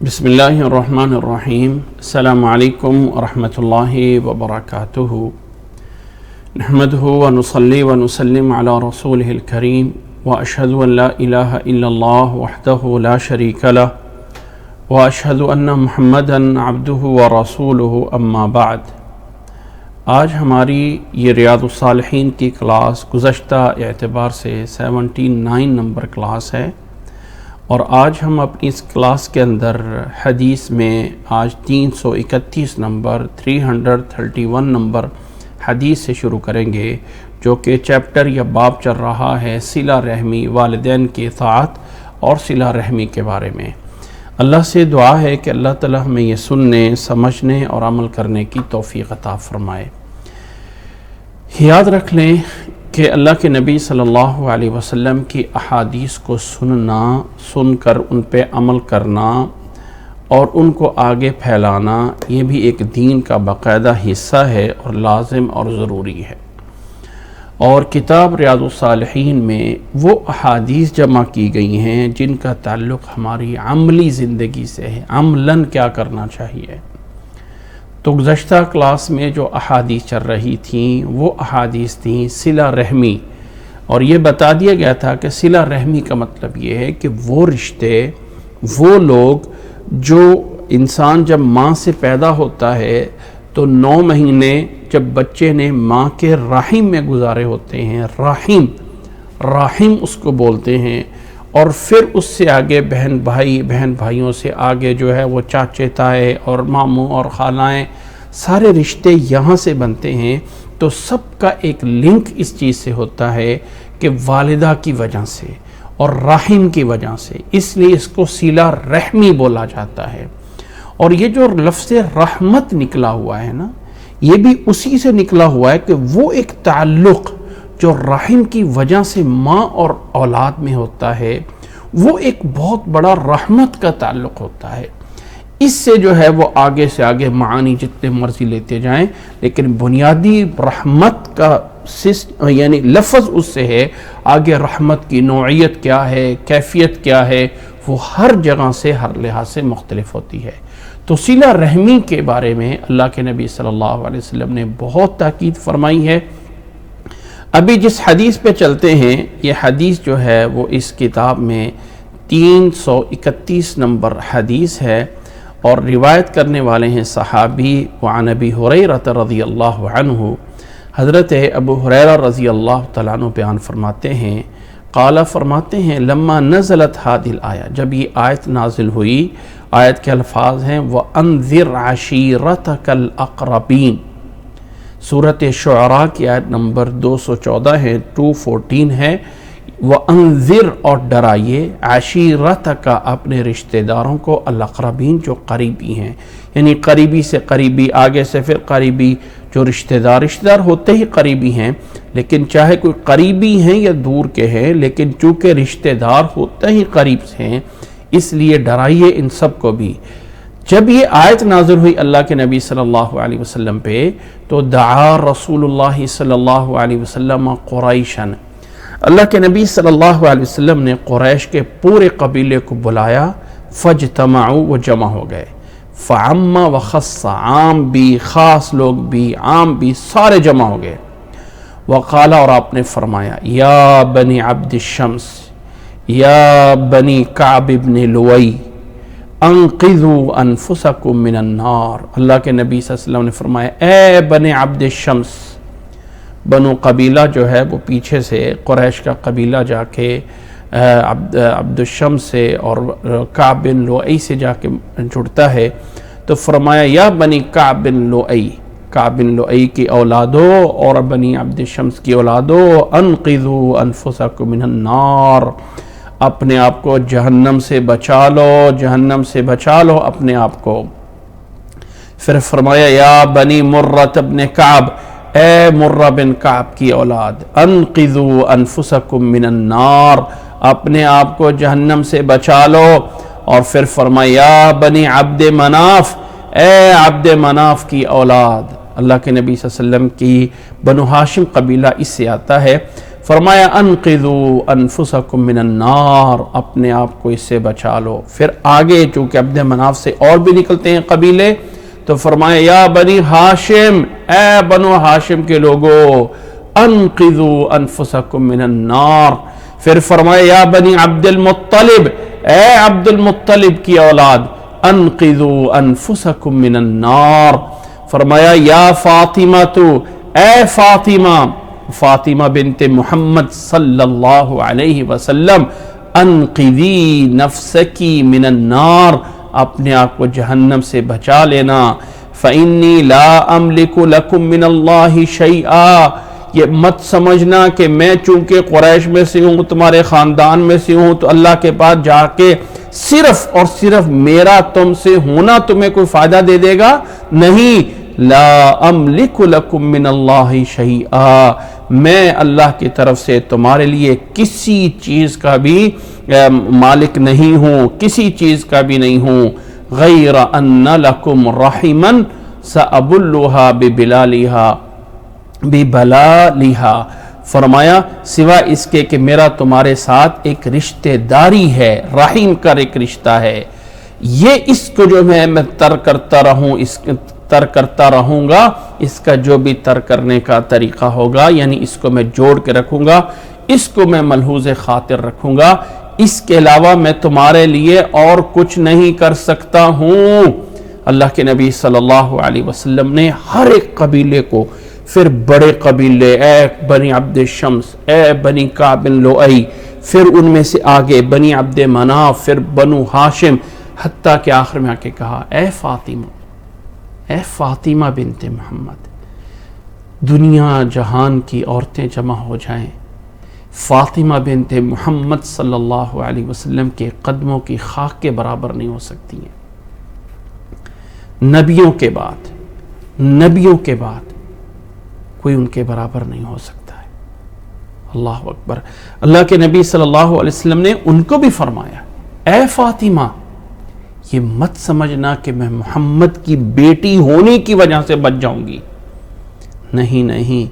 بسم اللہ الرحمن الرحیم۔ السلام علیکم ورحمۃ اللہ وبرکاتہ۔ نحمدہ ونصلی ونسلم علی رسولہ الکریم واشہد ان لا الہ الا اللہ وحدہ لا شریک لہ واشہد ان محمدا عبدہ ورسولہ اما بعد۔ آج ہماری یہ ریاض الصالحین کی کلاس گزشتہ اعتبار سے 79 نمبر کلاس ہے، اور آج ہم اپنی اس کلاس کے اندر حدیث میں آج 331 نمبر 331 نمبر حدیث سے شروع کریں گے، جو کہ چیپٹر یا باب چل رہا ہے صلہ رحمی، والدین کی اطاعت اور صلہ رحمی کے بارے میں۔ اللہ سے دعا ہے کہ اللہ تعالی ہمیں یہ سننے، سمجھنے اور عمل کرنے کی توفیق عطا فرمائے۔ یاد رکھ لیں کہ اللہ کے نبی صلی اللہ علیہ وسلم کی احادیث کو سن کر ان پہ عمل کرنا اور ان کو آگے پھیلانا، یہ بھی ایک دین کا باقاعدہ حصہ ہے اور لازم اور ضروری ہے۔ اور کتاب ریاض الصالحین میں وہ احادیث جمع کی گئی ہیں جن کا تعلق ہماری عملی زندگی سے ہے، عملاً کیا کرنا چاہیے۔ تو گزشتہ کلاس میں جو احادیث چل رہی تھیں وہ احادیث تھیں صلہ رحمی، اور یہ بتا دیا گیا تھا کہ صلہ رحمی کا مطلب یہ ہے کہ وہ رشتے، وہ لوگ جو انسان جب ماں سے پیدا ہوتا ہے تو 9 مہینے جب بچے نے ماں کے رحم میں گزارے ہوتے ہیں، رحم اس کو بولتے ہیں، اور پھر اس سے آگے بہن بھائیوں سے آگے جو ہے وہ چاچے تائے اور ماموں اور خالائیں، سارے رشتے یہاں سے بنتے ہیں۔ تو سب کا ایک لنک اس چیز سے ہوتا ہے کہ والدہ کی وجہ سے اور رحم کی وجہ سے، اس لیے اس کو صلہ رحمی بولا جاتا ہے۔ اور یہ جو لفظ رحمت نکلا ہوا ہے نا، یہ بھی اسی سے نکلا ہوا ہے کہ وہ ایک تعلق جو رحم کی وجہ سے ماں اور اولاد میں ہوتا ہے، وہ ایک بہت بڑا رحمت کا تعلق ہوتا ہے۔ اس سے جو ہے وہ آگے سے آگے معانی جتنے مرضی لیتے جائیں، لیکن بنیادی رحمت کا یعنی لفظ اس سے ہے۔ آگے رحمت کی نوعیت کیا ہے، کیفیت کیا ہے، وہ ہر جگہ سے ہر لحاظ سے مختلف ہوتی ہے۔ تو صلہ رحمی کے بارے میں اللہ کے نبی صلی اللہ علیہ وسلم نے بہت تاکید فرمائی ہے۔ ابھی جس حدیث پہ چلتے ہیں، یہ حدیث جو ہے وہ اس کتاب میں 331 نمبر حدیث ہے، اور روایت کرنے والے ہیں صحابی وعن ابی ہریرہ رضی اللہ عنہ۔ حضرت ابو ہریرہ رضی اللہ تعالیٰ عنہ بیان فرماتے ہیں، قال فرماتے ہیں لما نزلت هذه الآیہ، جب یہ آیت نازل ہوئی، آیت کے الفاظ ہیں وَأَنذِرْ عَشِيرَتَكَ الْأَقْرَبِينَ، سورۃ شعراء کی آیت نمبر 214 ہے، 214 ہے۔ وَأَنذِرْ، اور ڈرائیے، عَشِيرَتَكَ، اپنے رشتہ داروں کو، الْأَقْرَبِينَ، جو قریبی ہیں، یعنی قریبی سے قریبی، آگے سے پھر قریبی، جو رشتہ دار ہوتے ہی قریبی ہیں، لیکن چاہے کوئی قریبی ہیں یا دور کے ہیں، لیکن چونکہ رشتہ دار ہوتے ہی قریب سے ہیں، اس لیے ڈرائیے ان سب کو بھی۔ جب یہ آیت نازل ہوئی اللہ کے نبی صلی اللہ علیہ وسلم پہ، تو دعا رسول اللہ صلی اللہ علیہ وسلم قریشن، اللہ کے نبی صلی اللہ علیہ وسلم نے قریش کے پورے قبیلے کو بلایا، فاجتمعوا، وہ جمع ہو گئے، فعم وخص، عام بھی خاص لوگ بھی عام بھی سارے جمع ہو گئے، وقال، اور آپ نے فرمایا، یا بنی عبد الشمس، یا بنی کعب بن لوئی، انقذوا انفسکم من النار، اللہ کے نبی صلی اللہ علیہ وسلم نے فرمایا، اے بنی عبد الشمس، بنو قبیلہ جو ہے وہ پیچھے سے قریش کا قبیلہ جا کے عبد الشمس سے اور کعب بن لوئی سے جا کے جڑتا ہے، تو فرمایا یا بنی کعب بن لوئی، کعب بن لوئی کی اولادو اور بنی عبد الشمس کی اولادو، انقذوا انفسکم من النار، اپنے آپ کو جہنم سے بچا لو، جہنم سے بچا لو اپنے آپ کو۔ پھر فرمایا یا بنی مرہ بن کعب، اے مرہ بن کعب کی اولاد، انقذوا انفسکم من النار، اپنے آپ کو جہنم سے بچا لو۔ اور پھر فرمایا یا بنی عبد مناف، اے عبد مناف کی اولاد، اللہ کے نبی صلی اللہ علیہ وسلم کی بنو ہاشم قبیلہ اس سے آتا ہے۔ فرمایا انقذوا انفسکم من النار، اپنے آپ کو اس سے بچا لو۔ پھر آگے چونکہ عبد مناف سے اور بھی نکلتے ہیں قبیلے، تو فرمایا یا بنی ہاشم، اے بنو ہاشم کے لوگو، انقذوا انفسکم من النار۔ پھر فرمایا یا بنی عبد المطلب، اے عبد المطلب کی اولاد، انقذوا انفسکم من النار۔ فرمایا یا فاطمہ تو، اے فاطمہ، فاطمہ بنت محمد صلی اللہ علیہ وسلم، انقذی نفسکی من النار، اپنے آپ کو جہنم سے بچا لینا۔ فإنی لا املک لکم من اللہ شیئا، یہ مت سمجھنا کہ میں چونکہ قریش میں سے ہوں، تمہارے خاندان میں سے ہوں، تو اللہ کے پاس جا کے صرف اور صرف میرا تم سے ہونا تمہیں کوئی فائدہ دے دے گا، نہیں۔ لا املک لکم من اللہ شیئا، میں اللہ کی طرف سے تمہارے لیے کسی چیز کا بھی مالک نہیں ہوں، کسی چیز کا بھی نہیں ہوں۔ غیر ان لکم رحما سأبلھا ببلالھا، فرمایا سوا اس کے کہ میرا تمہارے ساتھ ایک رشتہ داری ہے، رحیم کا ایک رشتہ ہے، یہ اس کو جو میں ترک کرتا رہوں گا، اس کا جو بھی ترک کرنے کا طریقہ ہوگا، یعنی اس کو میں جوڑ کے رکھوں گا، اس کو میں ملحوظ خاطر رکھوں گا، اس کے علاوہ میں تمہارے لیے اور کچھ نہیں کر سکتا ہوں۔ اللہ کے نبی صلی اللہ علیہ وسلم نے ہر ایک قبیلے کو، پھر بڑے قبیلے، اے بنی عبد شمس، اے بنی کعب بن لؤی، پھر ان میں سے آگے بنی عبد مناف، پھر بنو ہاشم، حتیٰ کہ آخر میں آ کے کہا اے فاطمہ، اے فاطمہ بنت محمد، دنیا جہان کی عورتیں جمع ہو جائیں، فاطمہ بنت محمد صلی اللہ علیہ وسلم کے قدموں کی خاک کے برابر نہیں ہو سکتی ہیں۔ نبیوں کے بعد کوئی ان کے برابر نہیں ہو سکتا ہے۔ اللہ اکبر۔ اللہ کے نبی صلی اللہ علیہ وسلم نے ان کو بھی فرمایا اے فاطمہ، یہ مت سمجھنا کہ میں محمد کی بیٹی ہونے کی وجہ سے بچ جاؤں گی، نہیں،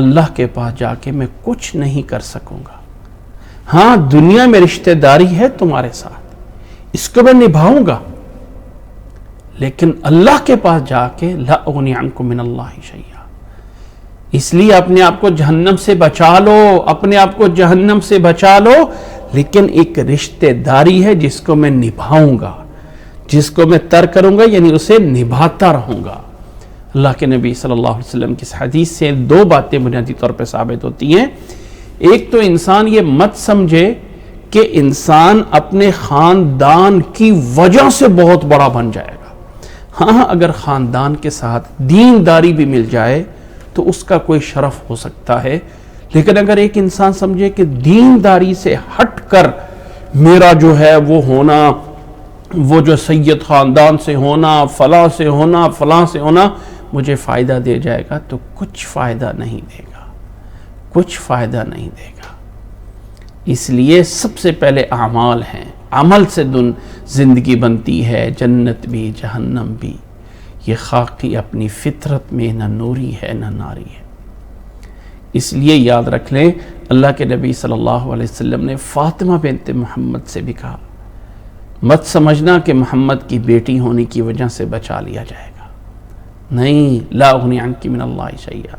اللہ کے پاس جا کے میں کچھ نہیں کر سکوں گا۔ ہاں دنیا میں رشتہ داری ہے تمہارے ساتھ، اس کو میں نبھاؤں گا، لیکن اللہ کے پاس جا کے لا اغنی عنکم من اللہ شیئا۔ اس لیے اپنے آپ کو جہنم سے بچا لو، اپنے آپ کو جہنم سے بچا لو، لیکن ایک رشتہ داری ہے جس کو میں نبھاؤں گا، جس کو میں ترک کروں گا، یعنی اسے نبھاتا رہوں گا۔ اللہ کے نبی صلی اللہ علیہ وسلم کی اس حدیث سے دو باتیں بنیادی طور پہ ثابت ہوتی ہیں۔ ایک تو انسان یہ مت سمجھے کہ انسان اپنے خاندان کی وجہ سے بہت بڑا بن جائے گا۔ ہاں اگر خاندان کے ساتھ دینداری بھی مل جائے تو اس کا کوئی شرف ہو سکتا ہے، لیکن اگر ایک انسان سمجھے کہ دینداری سے ہٹ کر میرا جو ہے وہ ہونا، وہ جو سید خاندان سے ہونا، فلاں سے ہونا، فلاں سے ہونا مجھے فائدہ دے جائے گا، تو کچھ فائدہ نہیں دے گا، کچھ فائدہ نہیں دے گا۔ اس لیے سب سے پہلے اعمال ہیں، عمل سے زندگی بنتی ہے، جنت بھی جہنم بھی۔ یہ خاکی اپنی فطرت میں نہ نوری ہے نہ ناری ہے۔ اس لیے یاد رکھ لیں، اللہ کے نبی صلی اللہ علیہ وسلم نے فاطمہ بنت محمد سے بھی کہا مت سمجھنا کہ محمد کی بیٹی ہونے کی وجہ سے بچا لیا جائے گا، نہیں، لا اغنی عنک من اللہ شیئا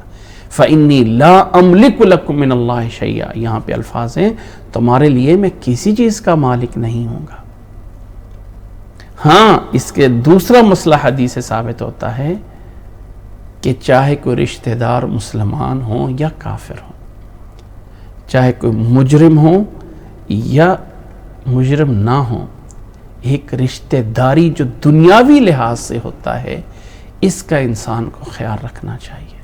فإنی لا املک لکم من اللہ شیئا۔ یہاں پہ الفاظ ہیں تمہارے لیے میں کسی چیز کا مالک نہیں ہوں گا۔ ہاں اس کے دوسرا مسئلہ حدیث سے ثابت ہوتا ہے کہ چاہے کوئی رشتہ دار مسلمان ہوں یا کافر ہوں، چاہے کوئی مجرم ہو یا مجرم نہ ہو، ایک رشتہ داری جو دنیاوی لحاظ سے ہوتا ہے، اس کا انسان کو خیال رکھنا چاہیے،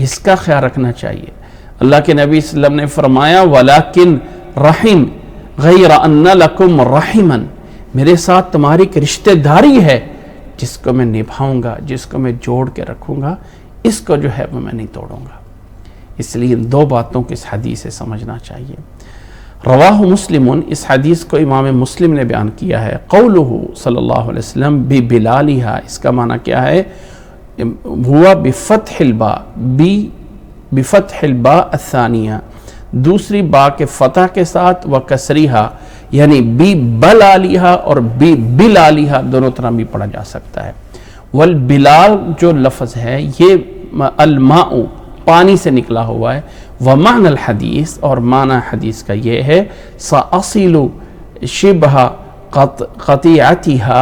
اس کا خیال رکھنا چاہیے۔ اللہ کے نبی صلی اللہ علیہ وسلم نے فرمایا وَلَكِنْ رَحِمْ غَيْرَ أَنَّ لَكُمْ رَحِمًا، میرے ساتھ تمہاری ایک رشتہ داری ہے جس کو میں نبھاؤں گا، جس کو میں جوڑ کے رکھوں گا، اس کو جو ہے وہ میں نہیں توڑوں گا۔ اس لیے ان دو باتوں کو اس حدیث سے سمجھنا چاہیے۔ رواہ مسلم، اس حدیث کو امام مسلم نے بیان کیا ہے۔ قولہ صلی اللہ علیہ وسلم ببلالھا، اس کا معنی کیا ہے؟ ہوا بفتح الباء، بی بفتح الباء الثانیہ، دوسری با کے فتح کے ساتھ، و کسریہا یعنی بی بلالیہا اور بی بلالیہا دونوں طرح بھی پڑھا جا سکتا ہے۔ والبلال جو لفظ ہے یہ الماء پانی سے نکلا ہوا ہے، ومعنی الحدیث اور معنی حدیث کا یہ ہے سأصل شبہ قطیعتها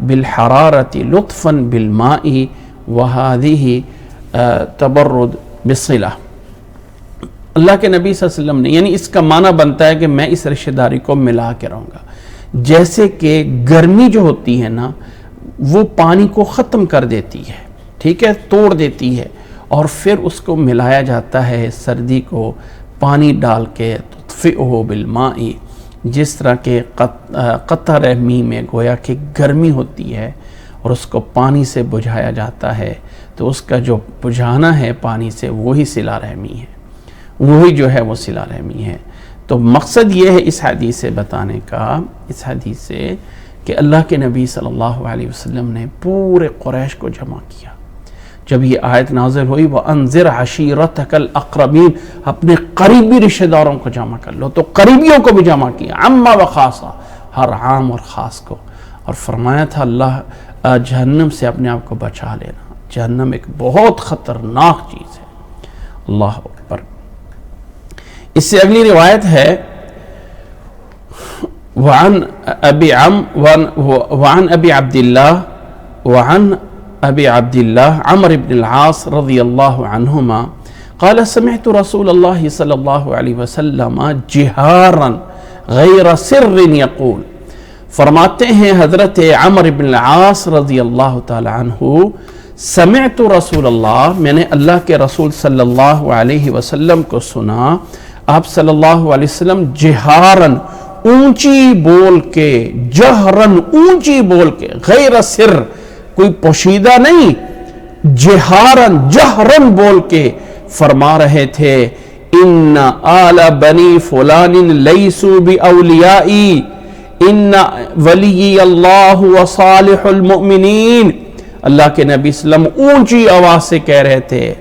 بالحرارة لطفا بالماء وهذه تبرد بالصلہ۔ اللہ کے نبی صلی اللہ علیہ وسلم نے یعنی اس کا معنی بنتا ہے کہ میں اس رشتہ داری کو ملا کے رہوں گا، جیسے کہ گرمی جو ہوتی ہے نا وہ پانی کو ختم کر دیتی ہے، ٹھیک ہے، توڑ دیتی ہے، اور پھر اس کو ملایا جاتا ہے سردی کو پانی ڈال کے، تطفئہ بالماء، جس طرح کہ قطع رحمی میں گویا کہ گرمی ہوتی ہے اور اس کو پانی سے بجھایا جاتا ہے، تو اس کا جو بجھانا ہے پانی سے وہی صلہ رحمی ہے، وہی جو ہے وہ صلہ رحمی ہے۔ تو مقصد یہ ہے اس حدیث سے بتانے کا، اس حدیث سے، کہ اللہ کے نبی صلی اللہ علیہ وسلم نے پورے قریش کو جمع کیا۔ جب یہ آیت نازل ہوئی وَأَنذِرْ عَشِيرَتَكَ الْأَقْرَبِينَ، اپنے قریبی رشتہ داروں کو جمع کر لو، تو قریبیوں کو بھی جمع کیا، عامہ و خاصہ، ہر عام اور خاص کو، اور فرمایا تھا اللہ جہنم سے اپنے آپ کو بچا لینا، جہنم ایک بہت خطرناک چیز ہے۔ اللہ اکبر۔ اس سے اگلی روایت ہے وعن ابی عبد اللہ عمر بن العاص رضی اللہ عنہما قال سمعت رسول اللہ صلی اللہ علیہ وسلم جہارا غیر سر یقول، فرماتے ہیں حضرت عمر بن العاص رضی اللہ تعالی عنہ، سمعت رسول اللہ، میں نے اللہ کے رسول صلی اللہ علیہ وسلم کو سنا، آپ صلی اللہ علیہ وسلم جہارن اونچی بول کے، جہرن اونچی بول کے، غیر سر کوئی پوشیدہ نہیں، جہارن جہرن بول کے فرما رہے تھے ان آل بنی فلان لیسوا باولیائی ان ولی اللہ وصالح المؤمنین۔ اللہ کے نبی صلی اللہ علیہ وسلم اونچی آواز سے کہہ رہے تھے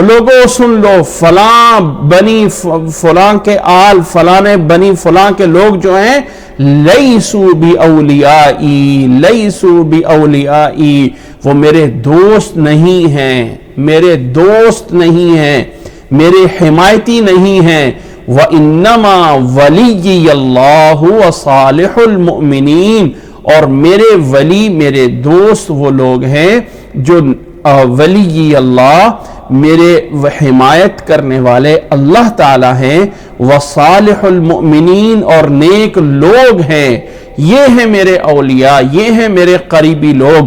لوگوں سن لو، فلاں بنی فلاں کے آل، فلاں بنی فلاں کے لوگ جو ہیں لیسوا باولیائی، لیسوا باولیائی، وہ میرے دوست نہیں ہیں، میرے دوست نہیں ہیں، میرے حمایتی نہیں ہیں، وَإِنَّمَا وَلِيِّيَ اللَّهُ وَصَالِحُ الْمُؤْمِنِينَ، اور میرے ولی، میرے دوست وہ لوگ ہیں جو ولی اللہ، میرے حمایت کرنے والے اللہ تعالیٰ ہیں، وصالح المؤمنین، اور نیک لوگ ہیں، یہ ہیں میرے اولیاء، یہ ہیں میرے قریبی لوگ،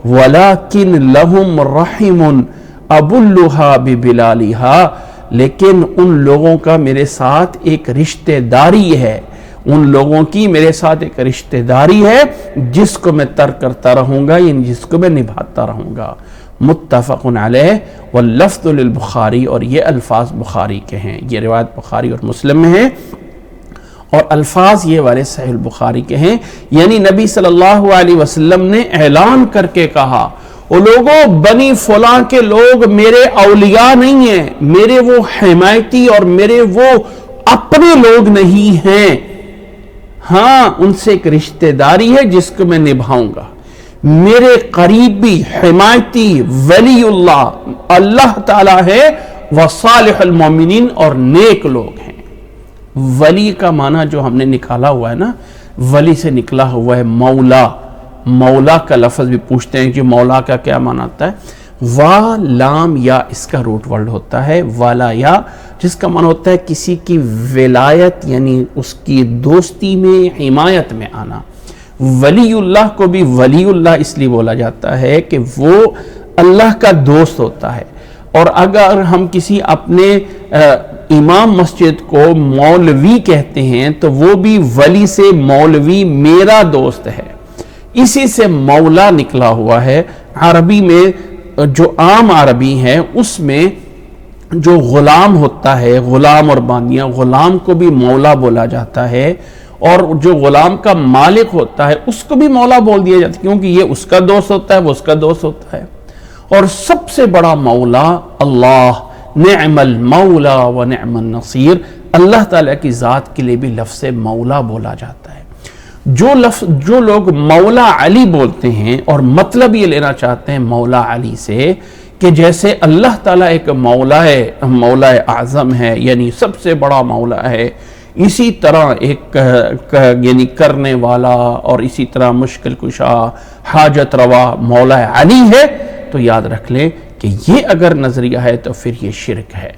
وَلَكِنْ لَهُمْ رَحِمٌ أَبُلُّهَا بِبِلَالِهَا، لیکن ان لوگوں کا میرے ساتھ ایک رشتہ داری ہے، ان لوگوں کی میرے ساتھ ایک رشتہ داری ہے جس کو میں ترک کرتا رہوں گا، یعنی جس کو میں نبھاتا رہوں گا۔ متفق علیہ واللفظ للبخاری، اور یہ الفاظ بخاری کے ہیں، یہ روایت بخاری اور مسلم میں ہیں، اور الفاظ یہ والے صحیح البخاری کے ہیں، یعنی نبی صلی اللہ علیہ وسلم نے اعلان کر کے کہا وہ لوگوں بنی فلاں کے لوگ میرے اولیاء نہیں ہیں، میرے وہ حمایتی اور میرے وہ اپنے لوگ نہیں ہیں، ہاں ان سے ایک رشتہ داری ہے جس کو میں نبھاؤں گا، میرے قریبی حمایتی ولی اللہ اللہ تعالیٰ ہے، وصالح المؤمنین، اور نیک لوگ ہیں۔ ولی کا معنی جو ہم نے نکالا ہوا ہے نا، ولی سے نکلا ہوا ہے مولا، مولا کا لفظ بھی پوچھتے ہیں کہ مولا کا کیا معنی آتا ہے، وا لام یا اس کا روٹ ورڈ ہوتا ہے، والا یا، جس کا معنی ہوتا ہے کسی کی ولایت، یعنی اس کی دوستی میں، حمایت میں آنا۔ ولی اللہ کو بھی ولی اللہ اس لیے بولا جاتا ہے کہ وہ اللہ کا دوست ہوتا ہے، اور اگر ہم کسی اپنے امام مسجد کو مولوی کہتے ہیں تو وہ بھی ولی سے مولوی میرا دوست ہے، اسی سے مولا نکلا ہوا ہے۔ عربی میں جو عام عربی ہے اس میں جو غلام ہوتا ہے، غلام اور باندیاں، غلام کو بھی مولا بولا جاتا ہے، اور جو غلام کا مالک ہوتا ہے اس کو بھی مولا بول دیا جاتا ہے، کیونکہ یہ اس کا دوست ہوتا ہے، وہ اس کا دوست ہوتا ہے۔ اور سب سے بڑا مولا اللہ نعم المولا و نعم النصیر، اللہ تعالیٰ کی ذات کے لیے بھی لفظ مولا بولا جاتا ہے۔ جو لوگ مولا علی بولتے ہیں اور مطلب یہ لینا چاہتے ہیں مولا علی سے کہ جیسے اللہ تعالیٰ ایک مولا اعظم ہے، یعنی سب سے بڑا مولا ہے، اسی طرح ایک یعنی کرنے والا اور اسی طرح مشکل کشا حاجت روا مولا علی ہے، تو یاد رکھ لیں کہ یہ اگر نظریہ ہے تو پھر یہ شرک ہے۔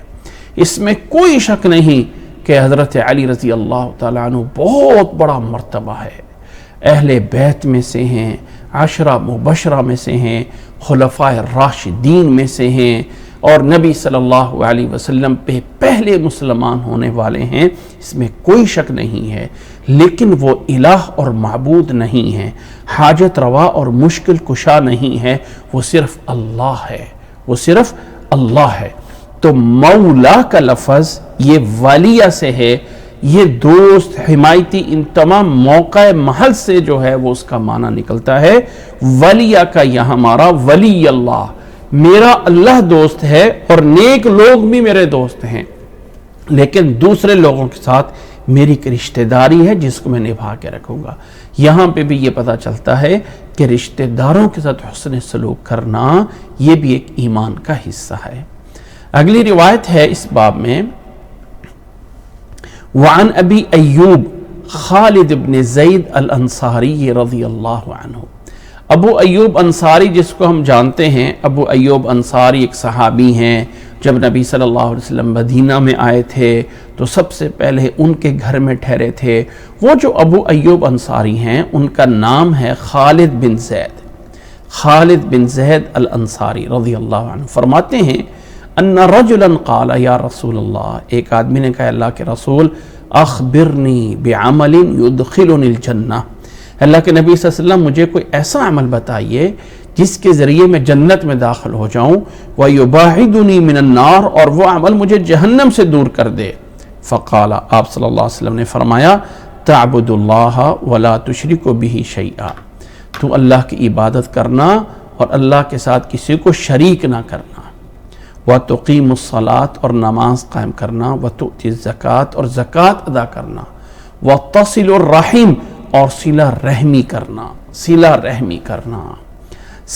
اس میں کوئی شک نہیں کہ حضرت علی رضی اللہ تعالیٰ عنہ بہت بڑا مرتبہ ہے، اہل بیت میں سے ہیں، عشرہ مبشرہ میں سے ہیں، خلفائے راشدین میں سے ہیں، اور نبی صلی اللہ علیہ وسلم پہ پہلے مسلمان ہونے والے ہیں، اس میں کوئی شک نہیں ہے، لیکن وہ الہ اور معبود نہیں ہے، حاجت روا اور مشکل کشا نہیں ہے، وہ صرف اللہ ہے، وہ صرف اللہ ہے۔ تو مولا کا لفظ یہ والیہ سے ہے، یہ دوست، حمایتی، ان تمام موقع محل سے جو ہے وہ اس کا معنی نکلتا ہے۔ ولیہ کا یہاں ہمارا ولی اللہ، میرا اللہ دوست ہے اور نیک لوگ بھی میرے دوست ہیں، لیکن دوسرے لوگوں کے ساتھ میری ایک رشتہ داری ہے جس کو میں نبھا کے رکھوں گا۔ یہاں پہ بھی یہ پتہ چلتا ہے کہ رشتہ داروں کے ساتھ حسن سلوک کرنا یہ بھی ایک ایمان کا حصہ ہے۔ اگلی روایت ہے اس باب میں، وعن ابی ایوب خالد بن زید الانصاری رضی اللہ عنہ۔ ابو ایوب انصاری جس کو ہم جانتے ہیں، ابو ایوب انصاری ایک صحابی ہیں، جب نبی صلی اللہ علیہ وسلم مدینہ میں آئے تھے تو سب سے پہلے ان کے گھر میں ٹھہرے تھے۔ وہ جو ابو ایوب انصاری ہیں ان کا نام ہے خالد بن زید، خالد بن زید الانصاری رضی اللہ عنہ۔ فرماتے ہیں ان رجلا قال یا رسول اللہ، ایک آدمی نے کہا اللہ کے رسول، اخبرنی بعمل یدخلنی الجنہ، اللہ کے نبی صلی اللہ علیہ وسلم مجھے کوئی ایسا عمل بتائیے جس کے ذریعے میں جنت میں داخل ہو جاؤں، وَيُبَاعِدُنِي مِنَ النَّارِ، اور وہ عمل مجھے جہنم سے دور کر دے۔ فقال، آپ صلی اللہ علیہ وسلم نے فرمایا، تَعْبُدُ اللَّهَ وَلَا تُشْرِكُ بِهِ شَيْئًا، تو اللہ کی عبادت کرنا اور اللہ کے ساتھ کسی کو شریک نہ کرنا، وَتُقِيمُ الصَّلَاةَ، اور نماز قائم کرنا، وَتُؤْتِ الزَّكَاةَ، اور زکوٰۃ ادا کرنا، وَتَصِلُ الرَّحِمَ، اور صلہ رحمی کرنا، صلہ رحمی کرنا،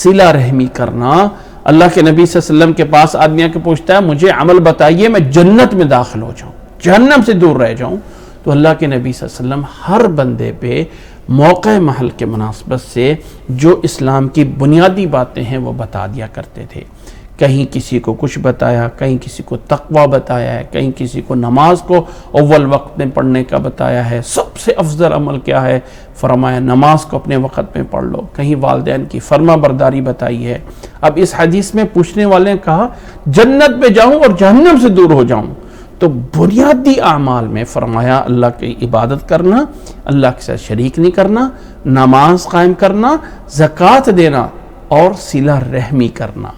صلہ رحمی کرنا۔ اللہ کے نبی صلی اللہ علیہ وسلم کے پاس آدمی آ کے پوچھتا ہے مجھے عمل بتائیے میں جنت میں داخل ہو جاؤں، جہنم سے دور رہ جاؤں، تو اللہ کے نبی صلی اللہ علیہ وسلم ہر بندے پہ موقع محل کے مناسبت سے جو اسلام کی بنیادی باتیں ہیں وہ بتا دیا کرتے تھے۔ کہیں کسی کو کچھ بتایا، کہیں کسی کو تقوی بتایا ہے، کہیں کسی کو نماز کو اول وقت میں پڑھنے کا بتایا ہے، سب سے افضل عمل کیا ہے، فرمایا نماز کو اپنے وقت میں پڑھ لو، کہیں والدین کی فرما برداری بتائی ہے۔ اب اس حدیث میں پوچھنے والے نے کہا جنت میں جاؤں اور جہنم سے دور ہو جاؤں، تو بنیادی اعمال میں فرمایا اللہ کی عبادت کرنا، اللہ کے ساتھ شریک نہیں کرنا، نماز قائم کرنا، زکوٰۃ دینا اور صلہ رحمی کرنا۔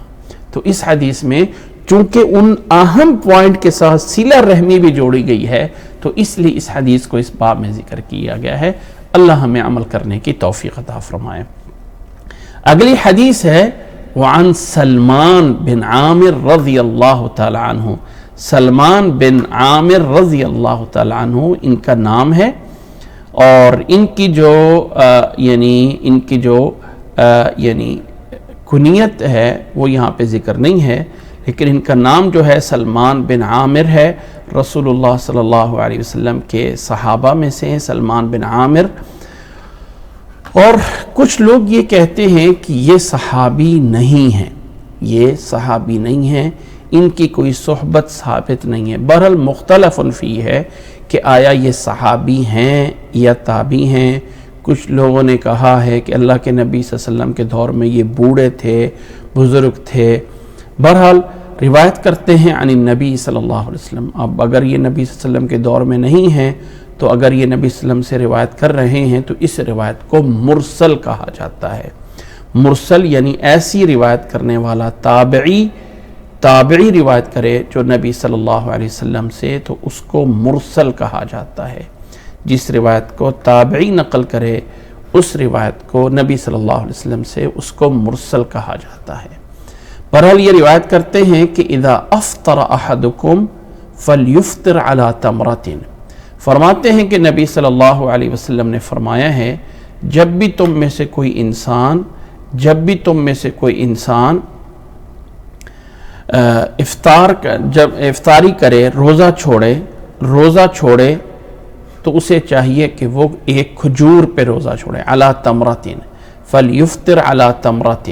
تو اس حدیث میں چونکہ ان اہم پوائنٹ کے ساتھ صلہ رحمی بھی جوڑی گئی ہے تو اس لیے اس حدیث کو اس باب میں ذکر کیا گیا ہے۔ اللہ ہمیں عمل کرنے کی توفیق عطا فرمائے۔ اگلی حدیث ہے وعن سلمان بن عامر رضی اللہ تعالی عنہ، سلمان بن عامر رضی اللہ تعالی عنہ ان کا نام ہے، اور ان کی جو کنیت ہے وہ یہاں پہ ذکر نہیں ہے، لیکن ان کا نام جو ہے سلمان بن عامر ہے، رسول اللہ صلی اللہ علیہ وسلم کے صحابہ میں سے ہیں سلمان بن عامر۔ اور کچھ لوگ یہ کہتے ہیں کہ یہ صحابی نہیں ہیں، یہ صحابی نہیں ہیں، ان کی کوئی صحبت ثابت نہیں ہے۔ بہرحال مختلف فی ہے کہ آیا یہ صحابی ہیں یا تابعی ہیں۔ کچھ لوگوں نے کہا ہے کہ اللہ کے نبی صلی اللہ علیہ وسلم کے دور میں یہ بوڑھے تھے، بزرگ تھے۔ بہرحال روایت کرتے ہیں عن النبی صلی اللہ علیہ وسلم۔ اب اگر یہ نبی صلی اللہ علیہ وسلم کے دور میں نہیں ہیں تو اگر یہ نبی صلی اللہ علیہ وسلم سے روایت کر رہے ہیں تو اس روایت کو مرسل کہا جاتا ہے۔ مرسل یعنی ایسی روایت کرنے والا تابعی روایت کرے جو نبی صلی اللہ علیہ وسلم سے، تو اس کو مرسل کہا جاتا ہے۔ جس روایت کو تابعی نقل کرے اس روایت کو نبی صلی اللہ علیہ وسلم سے، اس کو مرسل کہا جاتا ہے۔ بہرحال یہ روایت کرتے ہیں کہ اذا افطر احدکم فلیفطر علی تمرۃ، فرماتے ہیں کہ نبی صلی اللہ علیہ وسلم نے فرمایا ہے جب بھی تم میں سے کوئی انسان جب افطاری کرے، روزہ چھوڑے تو اسے چاہیے کہ وہ ایک کھجور پہ روزہ چھوڑے، علی تمرۃ، فلیفطر علی تمرۃ،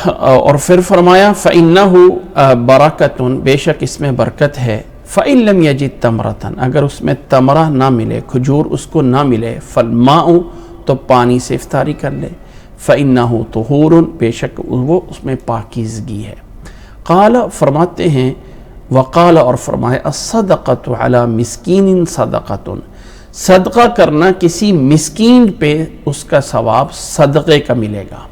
اور پھر فرمایا فإنہ برکۃ، بے شک اس میں برکت ہے، فإن لم یجد تمرۃ، اگر اس میں تمرہ نہ ملے، کھجور اس کو نہ ملے، فالماء، تو پانی سے افطاری کر لے، فإنہ طہور، بے شک وہ اس میں پاکیزگی ہے۔ قال، فرماتے ہیں وقال، اور فرمائے الصدقۃ علی مسکین صدقۃ، صدقہ کرنا کسی مسکین پہ اس کا ثواب صدقے کا ملے گا،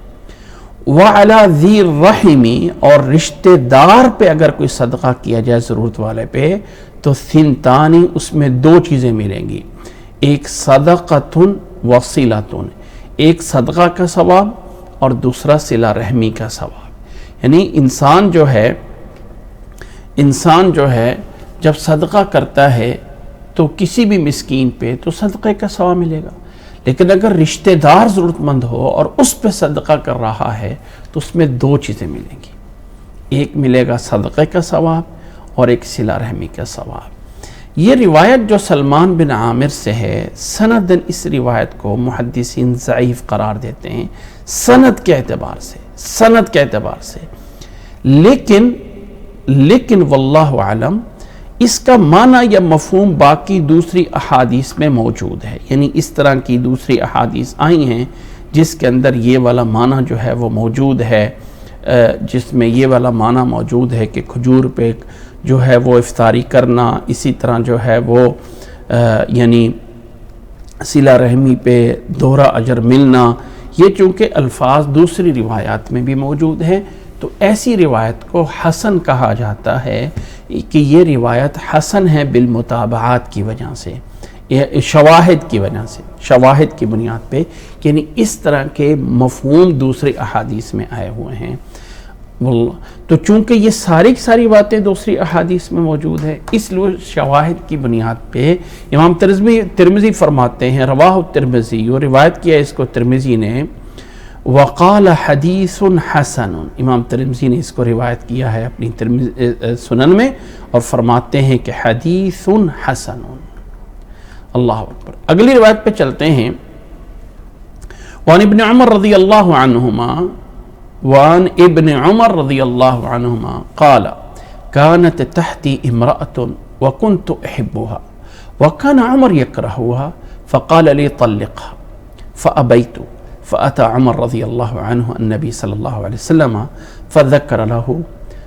وعلی ذی الرحم، اور رشتہ دار پہ اگر کوئی صدقہ کیا جائے ضرورت والے پہ تو ثنتان، اس میں دو چیزیں ملیں گی، ایک صدقۃ وصلۃ، ایک صدقہ کا ثواب اور دوسرا صلہ رحمی کا ثواب۔ یعنی انسان جو ہے جب صدقہ کرتا ہے تو کسی بھی مسکین پہ تو صدقے کا ثواب ملے گا، لیکن اگر رشتہ دار ضرورت مند ہو اور اس پہ صدقہ کر رہا ہے تو اس میں دو چیزیں ملیں گی، ایک ملے گا صدقے کا ثواب اور ایک صلہ رحمی کا ثواب۔ یہ روایت جو سلمان بن عامر سے ہے، سندن اس روایت کو محدثین ضعیف قرار دیتے ہیں سند کے اعتبار سے، لیکن واللہ اعلم اس کا معنی یا مفہوم باقی دوسری احادیث میں موجود ہے، یعنی اس طرح کی دوسری احادیث آئی ہیں جس کے اندر یہ والا معنی جو ہے وہ موجود ہے، جس میں یہ والا معنی موجود ہے کہ کھجور پہ جو ہے وہ افطاری کرنا، اسی طرح جو ہے وہ یعنی صلہ رحمی پہ دوہرا اجر ملنا، یہ چونکہ الفاظ دوسری روایات میں بھی موجود ہیں تو ایسی روایت کو حسن کہا جاتا ہے کہ یہ روایت حسن ہے بالمتابعات کی وجہ سے، شواہد کی بنیاد پہ، یعنی اس طرح کے مفہوم دوسری احادیث میں آئے ہوئے ہیں۔ تو چونکہ یہ ساری باتیں دوسری احادیث میں موجود ہے، اس لیے شواہد کی بنیاد پہ امام ترمذی فرماتے ہیں، رواہ الترمذی، وہ روایت کیا اس کو ترمذی نے، وقال حدیث حسن، امام ترمذی نے اس کو روایت کیا ہے اپنی سنن میں اور فرماتے ہیں کہ حدیث حسن۔ اللہ اکبر۔ اگلی روایت پہ چلتے ہیں، وعن ابن عمر رضی اللہ عنہما قال كانت تحتی امرأة وكنت احبها وكان عمر يكرهها فقال لي طلقها فأبيت فأتى عمر رضي الله عنه النبي صلى الله عليه وسلم فذكر له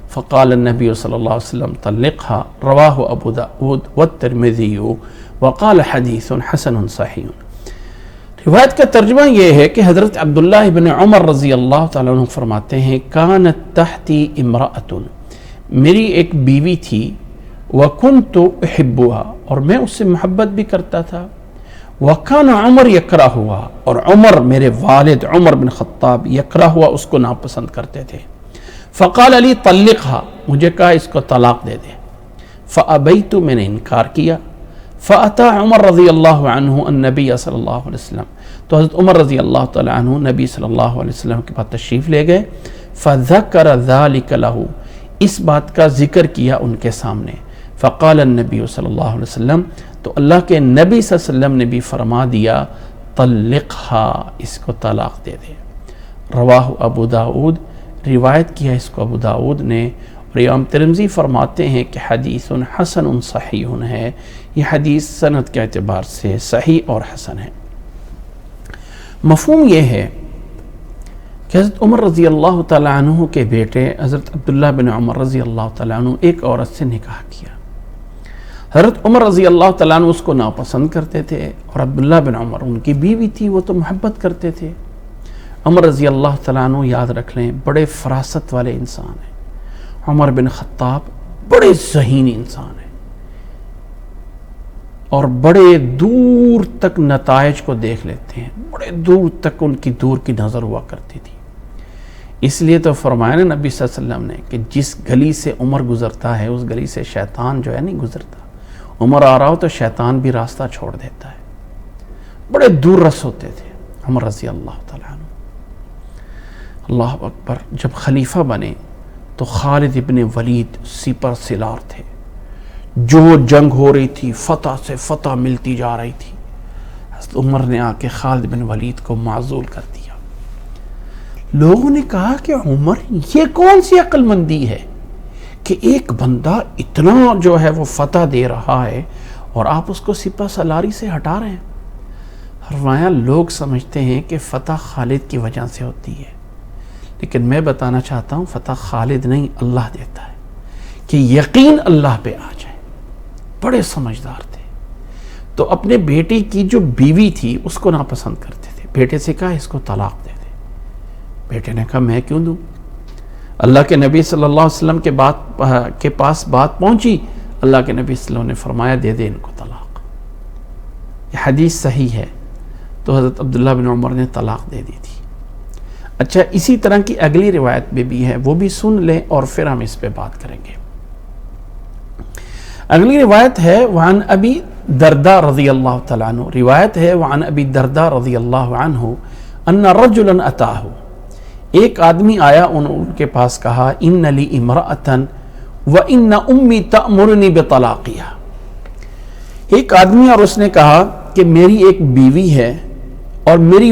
فقال النبي صلى الله عليه وسلم طلقها، رواه أبو داود والترمذي وقال حديث حسن صحيح۔ روایت کا ترجمہ یہ ہے کہ حضرت عبداللہ ابن عمر رضی اللہ تعالیٰ عنہ فرماتے ہیں، کانت تحتی امرأۃ، میری ایک بیوی تھی، وکنت احبها، اور میں اس سے محبت بھی کرتا تھا، وکان عمر یکرہها، اور عمر میرے والد عمر بن خطاب یکرہها اس کو ناپسند کرتے تھے، فقال علی طلقها، مجھے کہا اس کو طلاق دے دے، فابیت، میں نے انکار کیا، فأتى عمر رضی اللہ عنہ النبی صلی اللہ علیہ وسلم، تو حضرت عمر رضی اللہ تعالی عنہ نبی صلی اللہ علیہ وسلم کے پاس تشریف لے گئے، فذکر ذلک لہ، اس بات کا ذکر کیا ان کے سامنے، فقال النبی صلی اللہ علیہ وسلم، تو اللہ کے نبی صلی اللہ علیہ وسلم نے بھی فرما دیا، طلقها، اس کو طلاق دے دے۔ رواہ ابو داود، روایت کیا اس کو ابو داود نے، اور امام ترمذی فرماتے ہیں کہ حدیث حسن صحیح ہے، یہ حدیث سند کے اعتبار سے صحیح اور حسن ہے۔ مفہوم یہ ہے کہ حضرت عمر رضی اللہ تعالیٰ عنہ کے بیٹے حضرت عبداللہ بن عمر رضی اللہ تعالیٰ عنہ ایک عورت سے نکاح کیا، حضرت عمر رضی اللہ تعالیٰ عنہ اس کو ناپسند کرتے تھے، اور عبداللہ بن عمر ان کی بیوی تھی، وہ تو محبت کرتے تھے۔ عمر رضی اللہ تعالیٰ عنہ یاد رکھ لیں بڑے فراست والے انسان ہیں، عمر بن خطاب بڑے ذہین انسان ہیں اور بڑے دور تک نتائج کو دیکھ لیتے ہیں، بڑے دور تک ان کی دور کی نظر ہوا کرتی تھی۔ اس لیے تو فرمایا نا نبی صلی اللہ علیہ وسلم نے کہ جس گلی سے عمر گزرتا ہے اس گلی سے شیطان جو ہے نہیں گزرتا. عمر آ رہا ہو تو شیطان بھی راستہ چھوڑ دیتا ہے. بڑے دور رس ہوتے تھے عمر رضی اللہ تعالیٰ عنہ. اللہ اکبر. جب خلیفہ بنے تو خالد ابن ولید سپر سالار تھے. جو جنگ ہو رہی تھی فتح سے فتح ملتی جا رہی تھی. حضرت عمر نے آ کے خالد بن ولید کو معزول کر دیا. لوگوں نے کہا کہ عمر یہ کون سی عقل مندی ہے کہ ایک بندہ اتنا جو ہے وہ فتح دے رہا ہے اور آپ اس کو سپہ سالاری سے ہٹا رہے ہیں. فرمایا لوگ سمجھتے ہیں کہ فتح خالد کی وجہ سے ہوتی ہے، لیکن میں بتانا چاہتا ہوں فتح خالد نہیں اللہ دیتا ہے کہ یقین اللہ پہ آ جائے. بڑے سمجھدار تھے. تو اپنے بیٹے کی جو بیوی تھی اس کو ناپسند کرتے تھے. بیٹے سے کہا اس کو طلاق دے دے. بیٹے نے کہا میں کیوں دوں؟ اللہ کے نبی صلی اللہ علیہ وسلم کے پاس بات پہنچی. اللہ کے نبی صلی اللہ علیہ وسلم نے فرمایا دے دے ان کو طلاق. یہ حدیث صحیح ہے. تو حضرت عبداللہ بن عمر نے طلاق دے دی تھی. اچھا اسی طرح کی اگلی روایت میں بھی ہے، وہ بھی سن لیں اور پھر ہم اس پہ بات کریں گے. اگلی روایت ہے وعن ابی درداء رضی اللہ تعالیٰ عنہ. روایت ہے وعن ابی درداء رضی اللہ عنہ ان رجلا اتاہ. ایک آدمی آیا، ان کے پاس کہا ان لی امرأۃ وان امی تأمرنی بطلاقها. ایک آدمی اور اس نے کہا کہ میری ایک بیوی ہے اور میری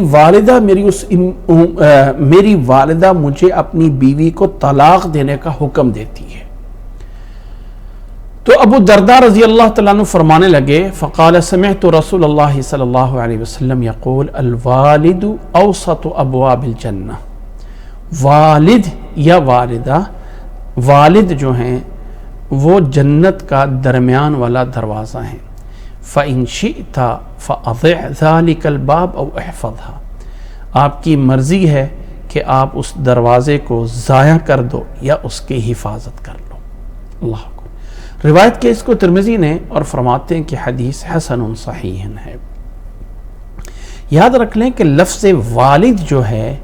والدہ مجھے اپنی بیوی کو طلاق دینے کا حکم دیتی ہے. تو ابو درداء رضی اللہ تعالیٰ عنہ فرمانے لگے فقال سمعت رسول اللہ صلی اللہ علیہ وسلم یقول الوالد اوسط ابواب الجنہ. والد یا والدہ، والد جو ہیں وہ جنت کا درمیان والا دروازہ ہیں. فَإِن شِئْتَ فَأَضِعْ ذَلِكَ الْبَابَ أَوْ احْفَظْهَا. آپ کی مرضی ہے کہ آپ اس دروازے کو ضائع کر دو یا اس کی حفاظت کر لو. اللہ کو روایت کے اس کو ترمذی نے اور فرماتے ہیں کہ حدیث حسن صحیح ہے. یاد رکھ لیں کہ لفظ والد جو ہے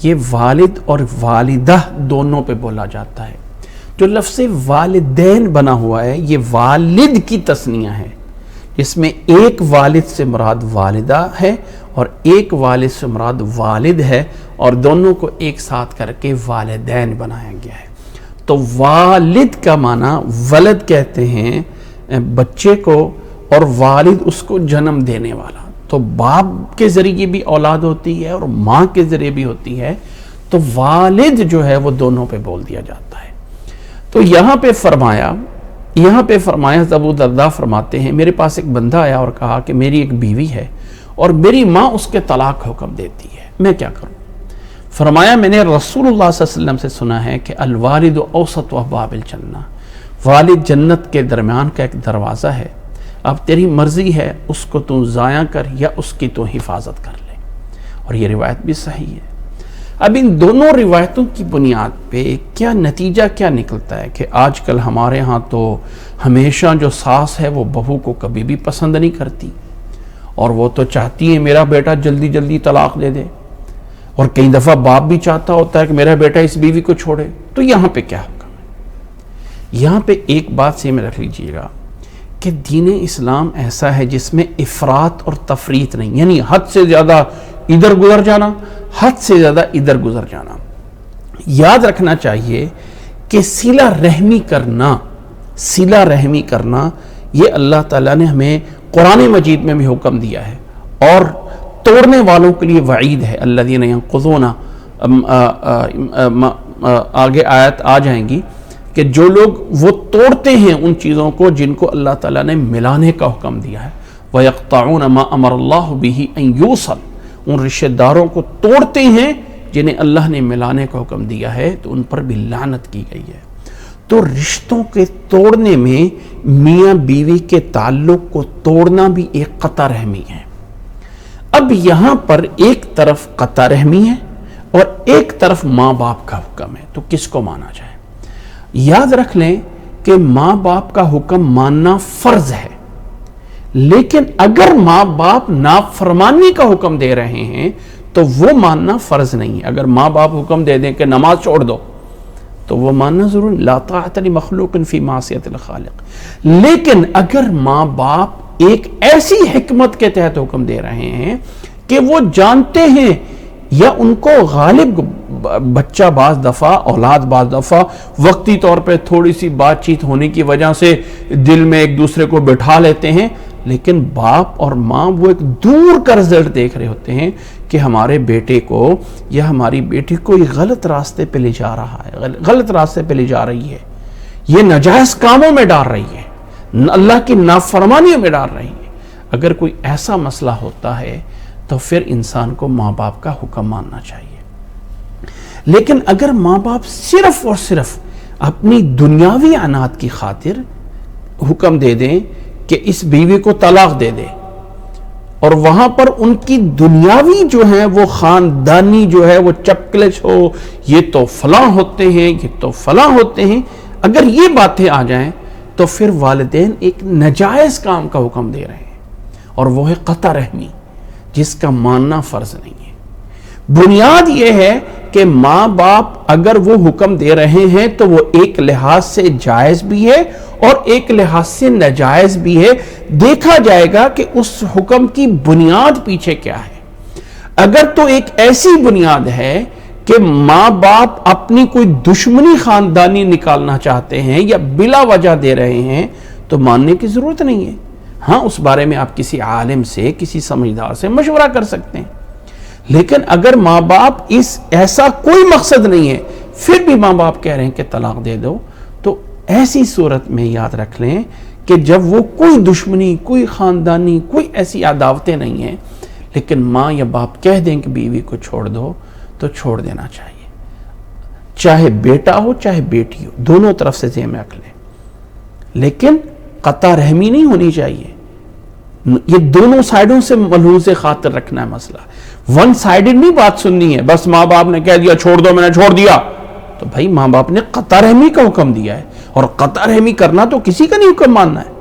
یہ والد اور والدہ دونوں پہ بولا جاتا ہے. جو لفظ والدین بنا ہوا ہے یہ والد کی تثنیہ ہے، اس میں ایک والد سے مراد والدہ ہے اور ایک والد سے مراد والد ہے، اور دونوں کو ایک ساتھ کر کے والدین بنایا گیا ہے. تو والد کا معنی ولد کہتے ہیں بچے کو، اور والد اس کو جنم دینے والا. تو باپ کے ذریعے بھی اولاد ہوتی ہے اور ماں کے ذریعے بھی ہوتی ہے. تو والد جو ہے وہ دونوں پہ بول دیا جاتا ہے. تو یہاں پہ فرمایا ابو درداء فرماتے ہیں میرے پاس ایک بندہ آیا اور کہا کہ میری ایک بیوی ہے اور میری ماں اس کے طلاق حکم دیتی ہے، میں کیا کروں؟ فرمایا میں نے رسول اللہ صلی اللہ علیہ وسلم سے سنا ہے کہ الوالد اوسط ابواب الجنہ، والد جنت کے درمیان کا ایک دروازہ ہے. اب تیری مرضی ہے اس کو تو ضائع کر یا اس کی تو حفاظت کر لے. اور یہ روایت بھی صحیح ہے. اب ان دونوں روایتوں کی بنیاد پہ کیا نتیجہ کیا نکلتا ہے کہ آج کل ہمارے ہاں تو ہمیشہ جو ساس ہے وہ بہو کو کبھی بھی پسند نہیں کرتی، اور وہ تو چاہتی ہے میرا بیٹا جلدی جلدی طلاق دے دے، اور کئی دفعہ باپ بھی چاہتا ہوتا ہے کہ میرا بیٹا اس بیوی کو چھوڑے. تو یہاں پہ کیا حکم ہے؟ یہاں پہ ایک بات سے میں رکھ لیجئے گا کہ دین اسلام ایسا ہے جس میں افراط اور تفریط نہیں، یعنی حد سے زیادہ ادھر گزر جانا، حد سے زیادہ ادھر گزر جانا. یاد رکھنا چاہیے کہ صلہ رحمی کرنا یہ اللہ تعالیٰ نے ہمیں قرآن مجید میں بھی حکم دیا ہے، اور توڑنے والوں کے لیے وعید ہے. الذین ینقضون، آگے آیت آ جائیں گی کہ جو لوگ وہ توڑتے ہیں ان چیزوں کو جن کو اللہ تعالیٰ نے ملانے کا حکم دیا ہے. وَيَقْطَعُونَ مَا أَمَرَ اللَّهُ بِهِ أَن يُوصَلَ، ان رشتہ داروں کو توڑتے ہیں جنہیں اللہ نے ملانے کا حکم دیا ہے، تو ان پر بھی لعنت کی گئی ہے. تو رشتوں کے توڑنے میں میاں بیوی کے تعلق کو توڑنا بھی ایک قطع رحمی ہے. اب یہاں پر ایک طرف قطع رحمی ہے اور ایک طرف ماں باپ کا حکم ہے، تو کس کو مانا جائے؟ یاد رکھ لیں کہ ماں باپ کا حکم ماننا فرض ہے، لیکن اگر ماں باپ نافرمانی کا حکم دے رہے ہیں تو وہ ماننا فرض نہیں ہے. اگر ماں باپ حکم دے دیں کہ نماز چھوڑ دو تو وہ ماننا ضروری. لا طاعۃ لمخلوق فی معصیۃ الخالق. لیکن اگر ماں باپ ایک ایسی حکمت کے تحت حکم دے رہے ہیں کہ وہ جانتے ہیں یا ان کو غالب بچہ بعض دفعہ اولاد بعض دفعہ وقتی طور پہ تھوڑی سی بات چیت ہونے کی وجہ سے دل میں ایک دوسرے کو بٹھا لیتے ہیں, لیکن باپ اور ماں وہ ایک دور کا رزلٹ دیکھ رہے ہوتے ہیں کہ ہمارے بیٹے کو یا ہماری بیٹی کو یہ غلط راستے پہ لے جا رہا ہے, غلط راستے پہ لے جا رہی ہے, یہ ناجائز کاموں میں ڈال رہی ہے, اللہ کی نافرمانیوں میں ڈال رہی ہے. اگر کوئی ایسا مسئلہ ہوتا ہے تو پھر انسان کو ماں باپ کا حکم ماننا چاہیے. لیکن اگر ماں باپ صرف اور صرف اپنی دنیاوی عناد کی خاطر حکم دے دیں کہ اس بیوی کو طلاق دے دے, اور وہاں پر ان کی دنیاوی جو ہے وہ خاندانی جو ہے وہ چپکلچ ہو, یہ تو فلاں ہوتے ہیں, یہ تو فلاں ہوتے ہیں, اگر یہ باتیں آ جائیں تو پھر والدین ایک ناجائز کام کا حکم دے رہے ہیں, اور وہ ہے قطع رحمی, جس کا ماننا فرض نہیں ہے. بنیاد یہ ہے کہ ماں باپ اگر وہ حکم دے رہے ہیں تو وہ ایک لحاظ سے جائز بھی ہے اور ایک لحاظ سے ناجائز بھی ہے. دیکھا جائے گا کہ اس حکم کی بنیاد پیچھے کیا ہے. اگر تو ایک ایسی بنیاد ہے کہ ماں باپ اپنی کوئی دشمنی خاندانی نکالنا چاہتے ہیں یا بلا وجہ دے رہے ہیں تو ماننے کی ضرورت نہیں ہے. ہاں, اس بارے میں آپ کسی عالم سے, کسی سمجھدار سے مشورہ کر سکتے ہیں. لیکن اگر ماں باپ ایسا کوئی مقصد نہیں ہے پھر بھی ماں باپ کہہ رہے ہیں کہ طلاق دے دو, تو ایسی صورت میں یاد رکھ لیں کہ جب وہ کوئی دشمنی, کوئی خاندانی, کوئی ایسی عداوتیں نہیں ہیں, لیکن ماں یا باپ کہہ دیں کہ بیوی کو چھوڑ دو تو چھوڑ دینا چاہیے. چاہے بیٹا ہو چاہے بیٹی ہو, دونوں طرف سے ذہن میں رکھ لیں. لیکن قطع رحمی نہیں ہونی چاہیے. یہ دونوں سائیڈوں سے ملحوظ خاطر رکھنا ہے مسئلہ. ون سائیڈڈ نہیں بات سننی ہے, بس ماں باپ نے کہہ دیا چھوڑ دو, میں نے چھوڑ دیا, تو بھائی ماں باپ نے قطع رحمی کا حکم دیا ہے, اور قطع رحمی کرنا تو کسی کا نہیں حکم ماننا ہے.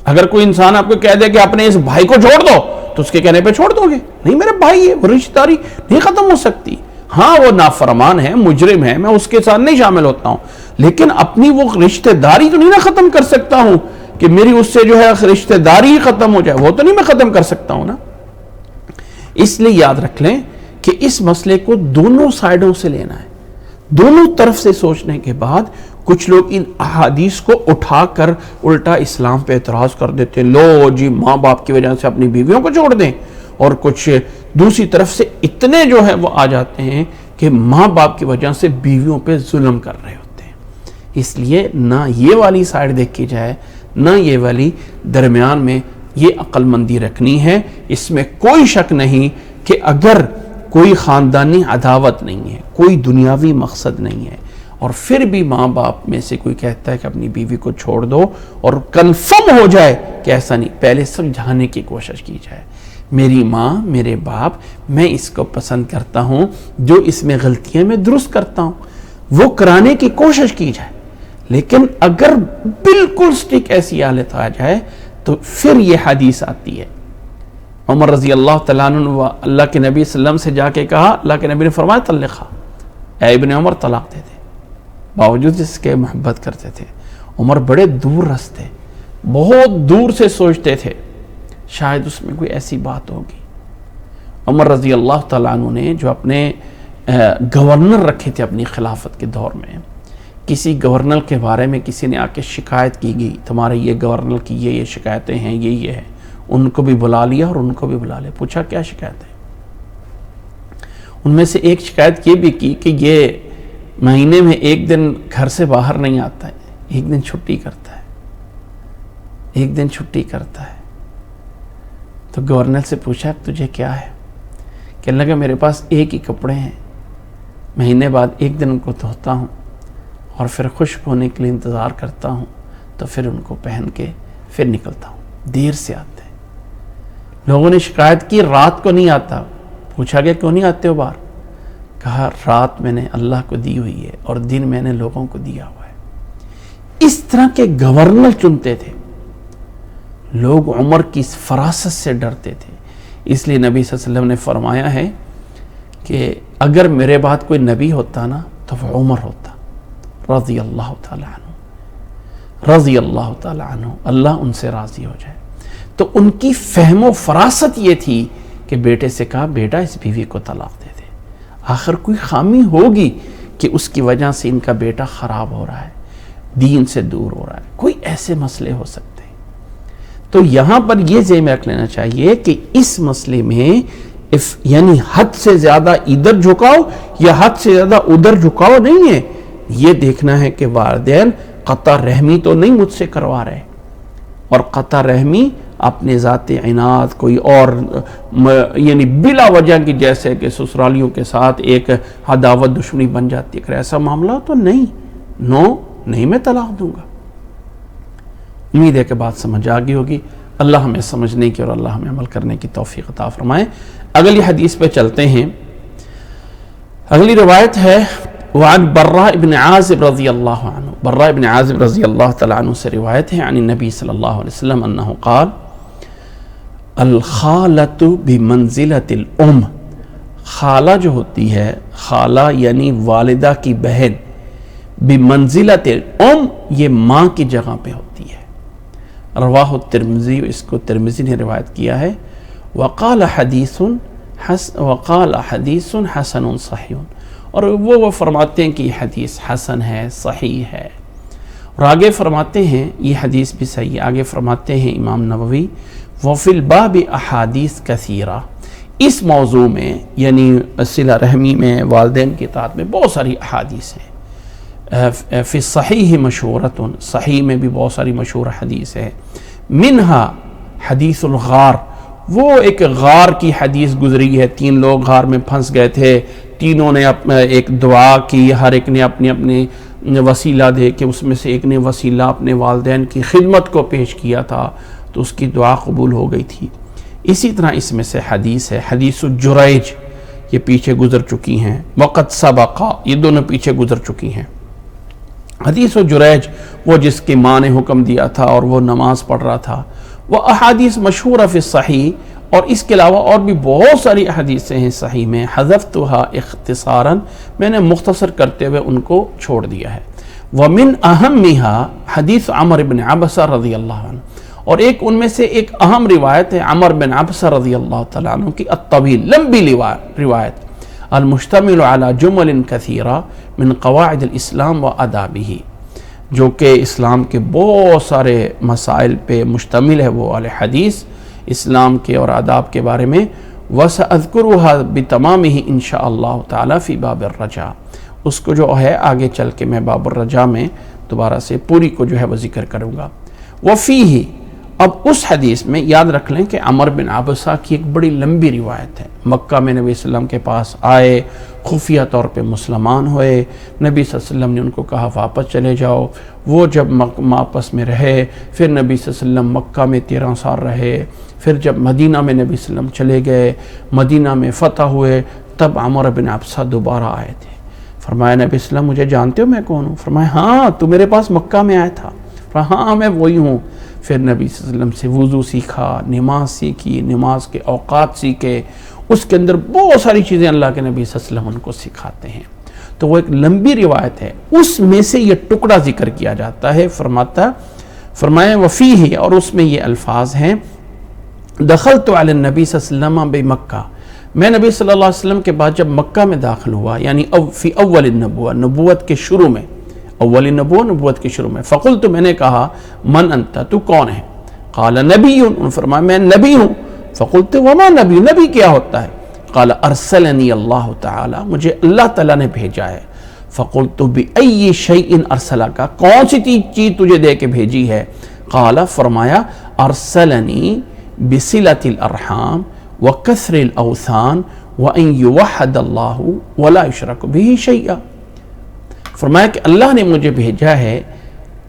اگر کوئی انسان آپ کو کہہ دے کہ اپنے اس بھائی کو چھوڑ دو تو اس کے کہنے پہ چھوڑ دو گے؟ نہیں, میرے بھائی ہے, وہ رشتہ داری نہیں ختم ہو سکتی. ہاں, وہ نافرمان ہے, مجرم ہے, میں اس کے ساتھ نہیں شامل ہوتا ہوں, لیکن اپنی وہ رشتہ داری تو نہیں نہ ختم کر سکتا ہوں کہ میری اس سے جو ہے رشتہ داری ہی ختم ہو جائے, وہ تو نہیں میں ختم کر سکتا ہوں نا. اس لیے یاد رکھ لیں کہ اس مسئلے کو دونوں سائیڈوں سے لینا ہے. دونوں طرف سے سوچنے کے بعد کچھ لوگ ان احادیث کو اٹھا کر الٹا اسلام پہ اعتراض کر دیتے ہیں, لو جی ماں باپ کی وجہ سے اپنی بیویوں کو چھوڑ دیں, اور کچھ دوسری طرف سے اتنے جو ہے وہ آ جاتے ہیں کہ ماں باپ کی وجہ سے بیویوں پہ ظلم کر رہے ہوتے ہیں. اس لیے نہ یہ والی سائیڈ دیکھی جائے نہ یہ والی, درمیان میں یہ عقل مندی رکھنی ہے. اس میں کوئی شک نہیں کہ اگر کوئی خاندانی عداوت نہیں ہے, کوئی دنیاوی مقصد نہیں ہے, اور پھر بھی ماں باپ میں سے کوئی کہتا ہے کہ اپنی بیوی کو چھوڑ دو, اور کنفرم ہو جائے کہ ایسا نہیں, پہلے سمجھانے کی کوشش کی جائے, میری ماں میرے باپ, میں اس کو پسند کرتا ہوں, جو اس میں غلطیاں میں درست کرتا ہوں, وہ کرانے کی کوشش کی جائے. لیکن اگر بالکل سٹک ایسی حالت آ جائے تو پھر یہ حدیث آتی ہے. عمر رضی اللہ تعالیٰ عنہ اللہ کے نبی صلی اللہ علیہ وسلم سے جا کے کہا, اللہ کے نبی نے فرمایا طلقھا, اے ابن عمر طلاق دے دے, باوجود اس کے محبت کرتے تھے. عمر بڑے دور رستے, بہت دور سے سوچتے تھے شاید اس میں کوئی ایسی بات ہوگی. عمر رضی اللہ تعالیٰ عنہ نے جو اپنے گورنر رکھے تھے اپنی خلافت کے دور میں, کسی گورنر کے بارے میں کسی نے آ کے شکایت کی گئی, تمہارے یہ گورنر کی یہ شکایتیں ہیں, یہ ہے, ان کو بھی بلا لیا اور ان کو بھی بلا لیا, پوچھا کیا شکایت ہے. ان میں سے ایک شکایت یہ بھی کی کہ یہ مہینے میں ایک دن گھر سے باہر نہیں آتا ہے, ایک دن چھٹی کرتا ہے, ایک دن چھٹی کرتا ہے. تو گورنر سے پوچھا تجھے کیا ہے؟ کہنے لگا میرے پاس ایک ہی کپڑے ہیں, مہینے بعد ایک دن ان کو دھوتا ہوں اور پھر خشک ہونے کے لیے انتظار کرتا ہوں, تو پھر ان کو پہن کے پھر نکلتا ہوں, دیر سے آتے ہیں. لوگوں نے شکایت کی رات کو نہیں آتا, پوچھا گیا کیوں نہیں آتے ہو باہر؟ کہا رات میں نے اللہ کو دی ہوئی ہے اور دن میں نے لوگوں کو دیا ہوا ہے. اس طرح کے گورنر چنتے تھے. لوگ عمر کی فراست سے ڈرتے تھے. اس لیے نبی صلی اللہ علیہ وسلم نے فرمایا ہے کہ اگر میرے بعد کوئی نبی ہوتا نا تو وہ عمر ہوتا رضی اللہ تعالی عنہ، رضی اللہ تعالی عنہ، اللہ ان سے راضی ہو جائے. تو ان کی فہم و فراست یہ تھی کہ بیٹے سے کہا بیٹا اس بیوی کو طلاق دے دے، آخر کوئی خامی ہوگی کہ اس کی وجہ سے ان کا بیٹا خراب ہو رہا ہے، دین سے دور ہو رہا ہے، کوئی ایسے مسئلے ہو سکتے ہیں. تو یہاں پر یہ ذہن میں رکھ لینا چاہیے کہ اس مسئلے میں یعنی حد سے زیادہ ادھر جھکاؤ یا حد سے زیادہ ادھر جھکاؤ نہیں ہے. یہ دیکھنا ہے کہ والدین قطع رحمی تو نہیں مجھ سے کروا رہے، اور قطع رحمی اپنے ذات عناد کوئی اور یعنی بلا وجہ کی، جیسے کہ سسرالیوں کے ساتھ ایک عداوت دشمنی بن جاتی ہے، اگر ایسا معاملہ تو نہیں، نہیں میں طلاق دوں گا. امید ہے کہ بات سمجھ آ گئی ہوگی. اللہ ہمیں سمجھنے کی اور اللہ ہمیں عمل کرنے کی توفیق عطا فرمائے. اگلی حدیث پہ چلتے ہیں. اگلی روایت ہے وعن براء ابن عازب رضی اللہ عنہ، براء ابن عازب رضی اللہ تعالیٰ عنہ سے روایت ہے عن النبی صلی اللہ علیہ وسلم انہ قال الخالۃ بمنزلۃ الام. خالہ جو ہوتی ہے، خالہ یعنی والدہ کی بہن، بمنزلۃ الام یہ ماں کی جگہ پہ ہوتی ہے. رواہ الترمذی، اس کو ترمذی نے روایت کیا ہے. وقال حدیث حسن صحیح، اور وہ فرماتے ہیں کہ یہ حدیث حسن ہے، صحیح ہے. اور آگے فرماتے ہیں یہ حدیث بھی صحیح ہے. آگے فرماتے ہیں امام نووی وفی الباب احادیث کثیرہ، اس موضوع میں یعنی صلہ رحمی میں، والدین کی اطاعت میں بہت ساری احادیث ہیں. فی صحیح مشہورۃ، صحیح میں بھی بہت ساری مشہور حدیث ہے. منہا حدیث الغار، وہ ایک غار کی حدیث گزری ہے. 3 لوگ غار میں پھنس گئے تھے، تینوں نے ایک دعا کی، ہر ایک نے اپنی اپنی وسیلہ دے کے، اس میں سے ایک نے وسیلہ اپنے والدین کی خدمت کو پیش کیا تھا تو اس کی دعا قبول ہو گئی تھی. اسی طرح اس میں سے حدیث ہے حدیث الجریج، یہ پیچھے گزر چکی ہیں. وقت سبقہ، یہ دونوں پیچھے گزر چکی ہیں. حدیث الجریج وہ جس کی ماں نے حکم دیا تھا اور وہ نماز پڑھ رہا تھا. وہ احادیث مشہورہ فی صحیح، اور اس کے علاوہ اور بھی بہت ساری احادیثیں ہیں صحیح میں. حذفتها اختصارا، میں نے مختصر کرتے ہوئے ان کو چھوڑ دیا ہے. ومن اہمها حدیث عمر بن عبسہ رضی اللہ عنہ، اور ایک ان میں سے ایک اہم روایت ہے عمر بن عبسہ رضی اللہ تعالیٰ عنہ کی، الطویل، لمبی روایت، المشتمل علی جمل کثیرہ من قواعد الاسلام و آدابہ، جو کہ اسلام کے بہت سارے مسائل پہ مشتمل ہے وہ والی حدیث، اسلام کے اور آداب کے بارے میں. وَسَأَذْكُرُهَا بِتَمَامِهِ انشاءاللہ تعالی فی باب الرجاء، اس کو جو ہے آگے چل کے میں باب الرجاء میں دوبارہ سے پوری کو جو ہے وہ ذکر کروں گا. وفیہ، اب اس حدیث میں یاد رکھ لیں کہ عمر بن عبسہ کی ایک بڑی لمبی روایت ہے. مکہ میں نبی صلی اللہ علیہ وسلم کے پاس آئے، خفیہ طور پہ مسلمان ہوئے، نبی صلی اللہ علیہ وسلم نے ان کو کہا واپس چلے جاؤ. وہ جب واپس میں رہے، پھر نبی صلی اللہ علیہ وسلم مکہ میں 13 سال رہے. پھر جب مدینہ میں نبی صلی اللہ علیہ وسلم چلے گئے، مدینہ میں فتح ہوئے، تب عمر بن عبسہ دوبارہ آئے تھے. فرمایا نبی صلی اللہ علیہ وسلم مجھے جانتے ہو میں کون ہوں؟ فرمایا ہاں، تو میرے پاس مکہ میں آیا تھا. فرمایا ہاں میں وہی ہوں. پھر نبی صلی اللہ علیہ وسلم سے وضو سیکھا، نماز سیکھی، نماز کے اوقات سیکھے. اس کے اندر بہت ساری چیزیں اللہ کے نبی صلی اللہ علیہ وسلم ان کو سکھاتے ہیں. تو وہ ایک لمبی روایت ہے، اس میں سے یہ ٹکڑا ذکر کیا جاتا ہے. فرمایا وفیہ، اور اس میں یہ الفاظ ہیں دخلت علی النبی صلی اللہ علیہ وسلم بمکہ، میں نبی صلی اللہ علیہ وسلم کے بعد جب مکہ میں داخل ہوا، یعنی فی اول النبوہ، نبوت کے شروع میں، اول نبوت کے شروع میں. فقلت، میں نے کہا من انت، تو کون ہے؟ قال نبی، فرمایا میں نبی ہوں. فقلت وما نبی، نبی کیا ہوتا ہے؟ قال ارسلنی اللہ تعالی، مجھے اللہ تعالیٰ نے بھیجا ہے. فقلت بأی شیء ارسلک، کون سی چیز تجھے دے کے بھیجی ہے؟ قال، فرمایا ارسلنی بصلۃ الارحام وکسر الاوثان وان یوحد اللہ ولا یشرک بہ شیئا. فرمایا کہ اللہ نے مجھے بھیجا ہے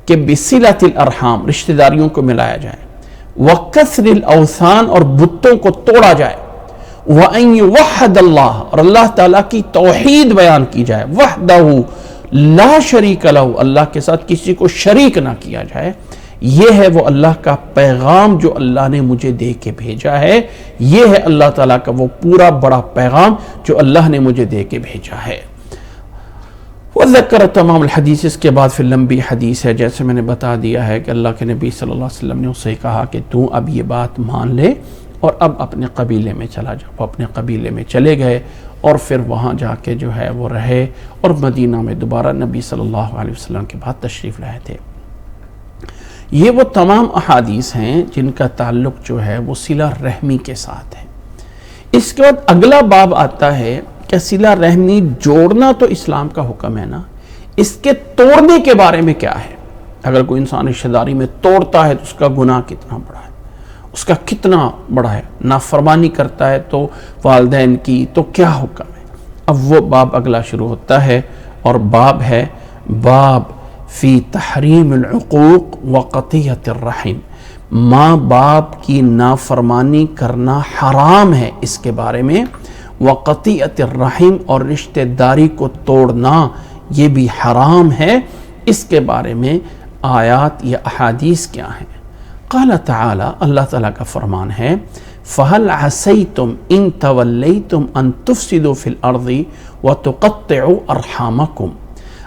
کہ بصلۃ الارحام، رشتہ داریوں کو ملایا جائے، وکسر الاوثان، اور بتوں کو توڑا جائے، وان یوحد اللہ، اور اللہ تعالیٰ کی توحید بیان کی جائے، وحدہ لا شریک لہ، اللہ کے ساتھ کسی کو شریک نہ کیا جائے، یہ ہے وہ اللہ کا پیغام جو اللہ نے مجھے دے کے بھیجا ہے، یہ ہے اللہ تعالیٰ کا وہ پورا بڑا پیغام جو اللہ نے مجھے دے کے بھیجا ہے۔ وذکر تمام الحدیث، اس کے بعد پھر لمبی حدیث ہے، جیسے میں نے بتا دیا ہے کہ اللہ کے نبی صلی اللہ علیہ وسلم نے اسے کہا کہ تو اب یہ بات مان لے اور اب اپنے قبیلے میں چلا جا۔ وہ اپنے قبیلے میں چلے گئے اور پھر وہاں جا کے جو ہے وہ رہے، اور مدینہ میں دوبارہ نبی صلی اللہ علیہ وسلم کے بعد تشریف لائے تھے۔ یہ وہ تمام احادیث ہیں جن کا تعلق جو ہے وہ صلہ رحمی کے ساتھ ہے۔ اس کے بعد اگلا باب آتا ہے کہ صلہ رحمی جوڑنا تو اسلام کا حکم ہے نا، اس کے توڑنے کے بارے میں کیا ہے؟ اگر کوئی انسان رشتہ داری میں توڑتا ہے تو اس کا گناہ کتنا بڑا ہے، اس کا کتنا بڑا ہے، نافرمانی کرتا ہے تو والدین کی تو کیا حکم ہے۔ اب وہ باب اگلا شروع ہوتا ہے، اور باب ہے باب فی تحریم العقوق و قطیعۃ الرحم، ماں باپ کی نافرمانی کرنا حرام ہے، اس کے بارے میں وقطیعۃ الرحم، اور رشتہ داری کو توڑنا یہ بھی حرام ہے، اس کے بارے میں آیات یا احادیث کیا ہیں۔ قال تعالی، اللہ تعالیٰ کا فرمان ہے فَهَلْ عَسَيْتُمْ إِن تَوَلَّيْتُمْ أَن تُفْسِدُوا فِي الْأَرْضِ وَتُقَطِّعُوا أَرْحَامَكُمْ۔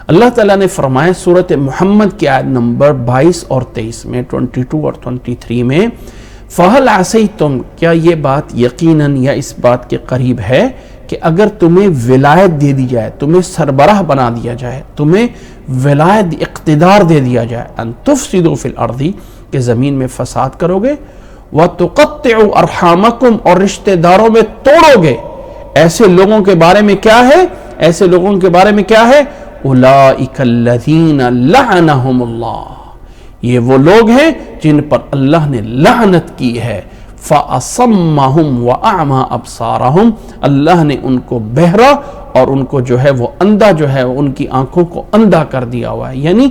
اللہ تعالیٰ نے فرمایا سورۃ محمد کی آیت نمبر 22 اور 23 میں، 22 اور 23 میں، فَهَلْ عَسَيْتُمْ، کیا یہ بات یقیناً یا اس بات کے قریب ہے کہ اگر تمہیں ولایت دے دی جائے، تمہیں سربراہ بنا دیا جائے، تمہیں ولایت اقتدار دے دیا جائے، ان تفسدوا فی الارض، کہ زمین میں فساد کرو گے، وتقطعوا ارحامکم، اور رشتہ داروں میں توڑو گے، ایسے لوگوں کے بارے میں کیا ہے؟ ایسے لوگوں کے بارے میں کیا ہے؟ اولئک الذین لعنہم اللہ، یہ وہ لوگ ہیں جن پر اللہ نے لعنت کی ہے، فَأَصَمَّهُمْ وَأَعْمَى أَبْصَارَهُمْ، اللہ نے ان کو بہرا اور ان کو جو ہے وہ اندھا جو ہے ان کی آنکھوں کو اندھا کر دیا ہوا ہے، یعنی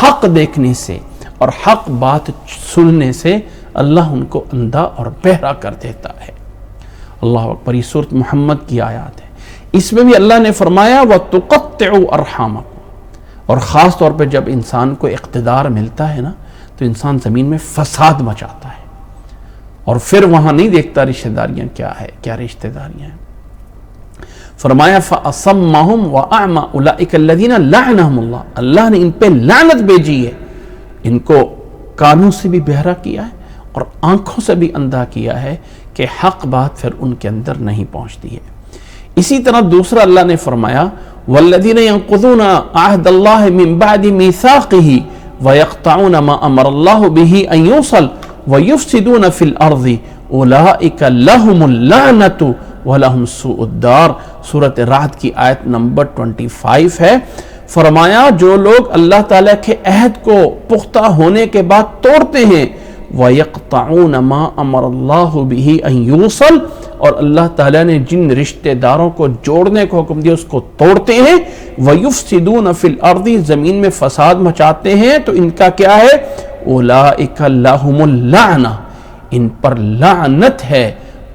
حق دیکھنے سے اور حق بات سننے سے اللہ ان کو اندھا اور بہرا کر دیتا ہے۔ اللہ اکبر، یہ سورۃ محمد کی آیات ہے۔ اس میں بھی اللہ نے فرمایا وَتُقَطِّعُوا أَرْحَامَكُمْ، اور خاص طور پہ جب انسان کو اقتدار ملتا ہے نا تو انسان زمین میں فساد مچاتا ہے، اور پھر وہاں نہیں دیکھتا رشتہ داریاں کیا ہے، کیا رشتہ داریاں ہیں۔ فرمایا فَأَصَمَّهُمْ وَأَعْمَى أُولَئِكَ الَّذِينَ لَعَنَهُمُ اللَّهُ، اللہ نے ان پہ لعنت بھیجی ہے، ان کو کانوں سے بھی بہرا کیا ہے اور آنکھوں سے بھی اندھا کیا ہے کہ حق بات پھر ان کے اندر نہیں پہنچتی ہے۔ اسی طرح دوسرا اللہ نے فرمایا وَالَّذِينَ يَنقُضُونَ عَهْدَ اللَّهِ مِن بَعْدِ مِيثَاقِهِ وَيَقْطَعُونَ مَا أَمَرَ اللَّهُ بِهِ أَن يُوصَلَ وَيُفْسِدُونَ فِي الْأَرْضِ أُولَئِكَ لَهُمُ اللَّعْنَةُ وَلَهُمْ سُوءُ الدَّارِ، سورۃ رعد کی آیت نمبر 25 ہے۔ فرمایا جو لوگ اللہ تعالیٰ کے عہد کو پختہ ہونے کے بعد توڑتے ہیں، وَيَقْطَعُونَ مَا أَمَرَ اللَّهُ بِهِ أَن يُوصَلَ، اور اللہ تعالیٰ نے جن رشتہ داروں کو جوڑنے کو حکم دیا اس کو توڑتے ہیں، وَيُفْسِدُونَ فِي الْأَرْضِ، زمین میں فساد مچاتے ہیں، تو ان کا کیا ہے؟ أُولَئِكَ لَهُمُ اللَّعْنَةُ، ان پر لعنت ہے،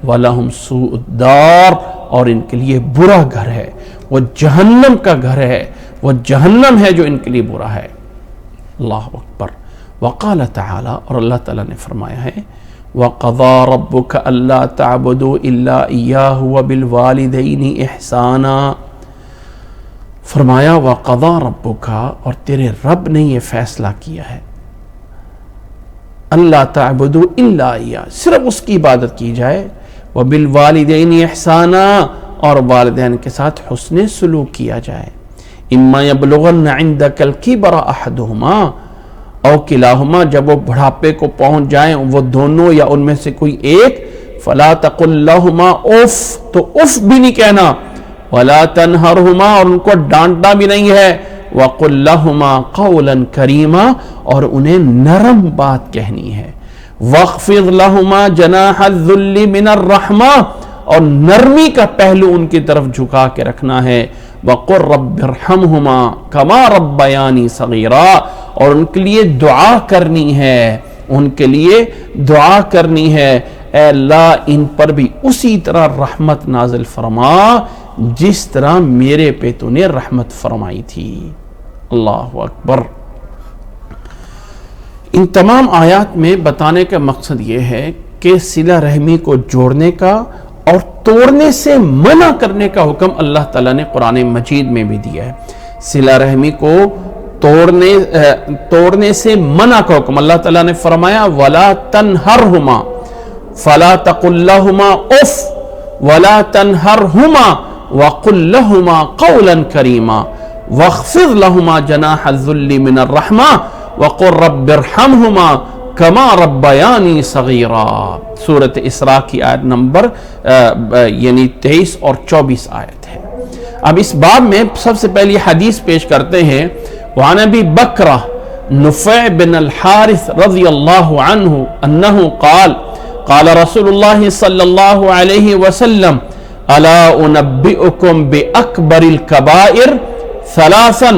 وَلَهُمْ سُوءُ الدَّارِ، اور ان کے لیے برا گھر ہے، وہ جہنم کا گھر ہے، وہ جہنم ہے جو ان کے لیے برا ہے۔ اللہ اکبر۔ وقال تعالی، اور اللہ تعالیٰ نے فرمایا ہے وَقَضَى رَبُّكَ أَلَّا تَعْبُدُوا إِلَّا إِيَّاهُ وَبِالْوَالِدَيْنِ إِحْسَانًا، فرمایا وَقَضَى رَبُّكَ، اور تیرے رب نے یہ فیصلہ کیا ہے، اللہ تعبدوا الا اياه، صرف اس کی عبادت کی جائے، وبالوالدین احسانا، اور والدین کے ساتھ حسن سلوک کیا جائے، اما یبلغن عندک الکبر احدہما او کلاہما، جب وہ بڑھاپے کو پہنچ جائیں وہ دونوں یا ان میں سے کوئی ایک، فلا تقل لہما اف، تو اف بھی نہیں کہنا، ولا تنہرہما، اور ان کو ڈانٹنا بھی نہیں ہے، وَقُلْ لَهُمَا قَوْلًا كَرِيمًا، اور انہیں نرم بات کہنی ہے، وَاخْفِضْ لَهُمَا جَنَاحَ الذُّلِّ مِنَ الرَّحْمَةِ، اور نرمی کا پہلو ان کی طرف جھکا کے رکھنا ہے، وَقُلْ رَبِّ ارْحَمْهُمَا كَمَا رَبَّيَانِي صَغِيرًا، اور ان کے لیے دعا کرنی ہے، ان کے لیے دعا کرنی ہے، اے اللہ ان پر بھی اسی طرح رحمت نازل فرما جس طرح میرے پہ تو نے رحمت فرمائی تھی۔ اللہ اکبر۔ ان تمام آیات میں بتانے کا مقصد یہ ہے کہ صلہ رحمی کو جوڑنے کا اور توڑنے سے منع کرنے کا حکم اللہ تعالیٰ نے قرآن مجید میں بھی دیا ہے. صلہ رحمی کو توڑنے سے منع کا حکم اللہ تعالیٰ نے فرمایا وَلَا تَنْهَرْهُمَا فَلَا تَقُلْ لَهُمَا اُفْ وَلَا تَنْهَرْهُمَا وَقُلْ لَهُمَا قَوْلًا كَرِيمًا وَاخْفِضْ لَهُمَا جَنَاحَ الذُّلِّ مِنَ الرَّحْمَةِ وَقُلْ رَبِّ ارْحَمْهُمَا کما ربیانی صغیرا. سورۃ اسراء کی آیت نمبر 23 اور 24 آیت ہے. اب اس باب میں سب سے پہلی حدیث پیش کرتے ہیں. وعن ابی بکرہ نفع بن الحارث رضی اللہ عنہ انہ قال قال رسول اللہ صلی اللہ علیہ وسلم الا انبئکم باکبر الکبائر ثلاثا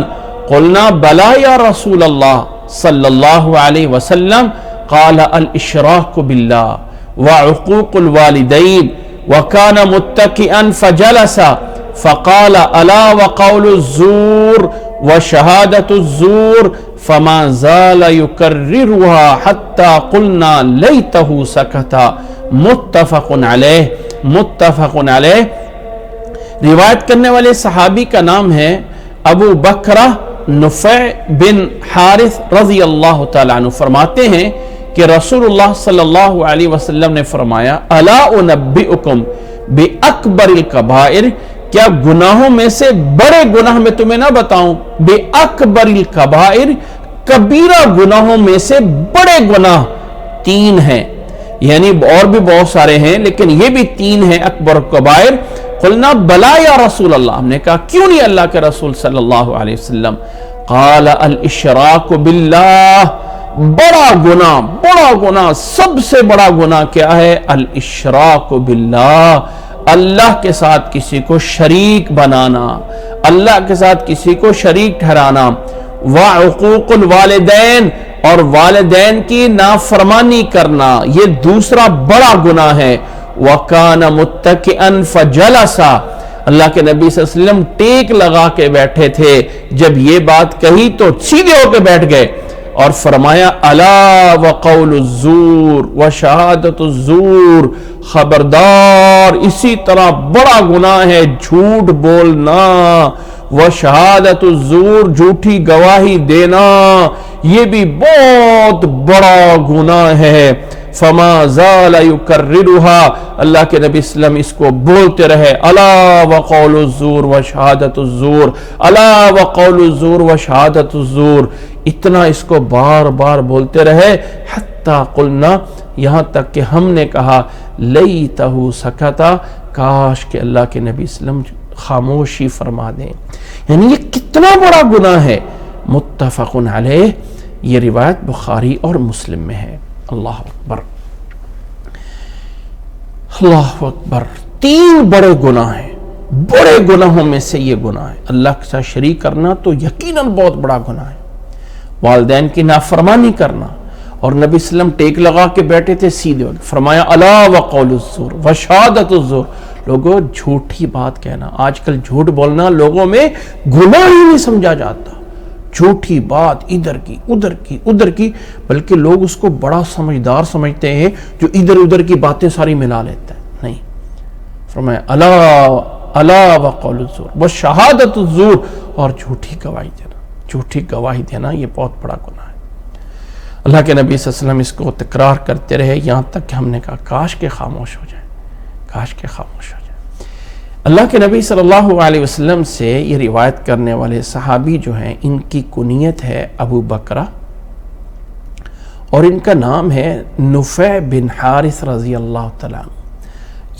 قلنا بلا یا رسول اللہ صلی اللہ علیہ وسلم قال الاشراک باللہ وعقوق الوالدین وکان متکئا فجلس فقال الا وقول الزور وشہادت الزور فما زال یکررها حتی قلنا لیتہ سکتا. متفق علیہ. روایت کرنے والے صحابی کا نام ہے ابو بکرہ نفع بن حارث رضی اللہ تعالیٰ عنہ. فرماتے ہیں کہ رسول اللہ صلی اللہ علیہ وسلم نے فرمایا الا انبئکم باکبر الکبائر, کیا گناہوں میں سے بڑے گناہ میں تمہیں نہ بتاؤں. باکبر الکبائر, کبیرہ گناہوں میں سے بڑے گناہ 3 ہیں, یعنی اور بھی بہت سارے ہیں لیکن یہ بھی 3 ہیں اکبر الکبائر. قلنا بلا یا رسول اللہ, ہم نے کہا کیوں نہیں اللہ کے رسول صلی اللہ علیہ وسلم. قال الاشراک باللہ, بڑا گناہ سب سے بڑا گناہ کیا ہے؟ الاشراک باللہ, اللہ کے ساتھ کسی کو شریک بنانا, اللہ کے ساتھ کسی کو شریک ٹھہرانا. وعقوق الوالدین, اور والدین کی نافرمانی کرنا, یہ دوسرا بڑا گناہ ہے. وَكَانَ مُتَّكِئًا فَجَلَسَ, اللہ کے نبی صلی اللہ علیہ وسلم ٹیک لگا کے بیٹھے تھے, جب یہ بات کہی تو سیدھے ہو کے بیٹھ گئے اور فرمایا الا وقول الزور وشہادت الزور, خبردار اسی طرح بڑا گناہ ہے جھوٹ بولنا. وشہادت الزور, جھوٹی گواہی دینا, یہ بھی بہت بڑا گناہ ہے. فما زال یکررها, اللہ کے نبی صلی اللہ علیہ وسلم اس کو بولتے رہے الا وقول الزور وشہادت الزور, الا وقول الزور وشہادت الزور, اتنا اس کو بار بار بولتے رہے. حتی قلنا, یہاں تک کہ ہم نے کہا لیتہ سکتا, کاش کہ اللہ کے نبی صلی اللہ علیہ وسلم خاموشی فرما دیں. یعنی یہ کتنا بڑا گناہ ہے. متفق علیہ, یہ روایت بخاری اور مسلم میں ہے. اللہ اکبر, اللہ اکبر. 3 بڑے گناہ ہیں, بڑے گناہوں میں سے یہ گناہ ہے. اللہ کے ساتھ شریک کرنا تو یقیناً بہت بڑا گناہ ہے. والدین کی نافرمانی کرنا, اور نبی صلی اللہ علیہ وسلم ٹیک لگا کے بیٹھے تھے سیدھے, فرمایا الا وقول الزور وشہادت الزور. لوگوں, جھوٹی بات کہنا, آج کل جھوٹ بولنا لوگوں میں گناہ ہی نہیں سمجھا جاتا. جھوٹی بات ادھر کی ادھر کی, بلکہ لوگ اس کو بڑا سمجھدار سمجھتے ہیں جو ادھر ادھر کی باتیں ساری ملا لیتا ہے. نہیں, فرمایا الا وقول الزور وشہادت الزور, اور جھوٹی گواہی دینا یہ بہت بڑا گناہ ہے. اللہ کے نبی صلی اللہ علیہ وسلم اس کو تکرار کرتے رہے, یہاں تک کہ ہم نے کہا کاش کہ خاموش ہو جائے, کاش کہ خاموش ہو جائے. اللہ کے نبی صلی اللہ علیہ وسلم سے یہ روایت کرنے والے صحابی جو ہیں, ان کی کنیت ہے ابو بکرہ, اور ان کا نام ہے نفع بن حارث رضی اللہ تعالیٰ عنہ.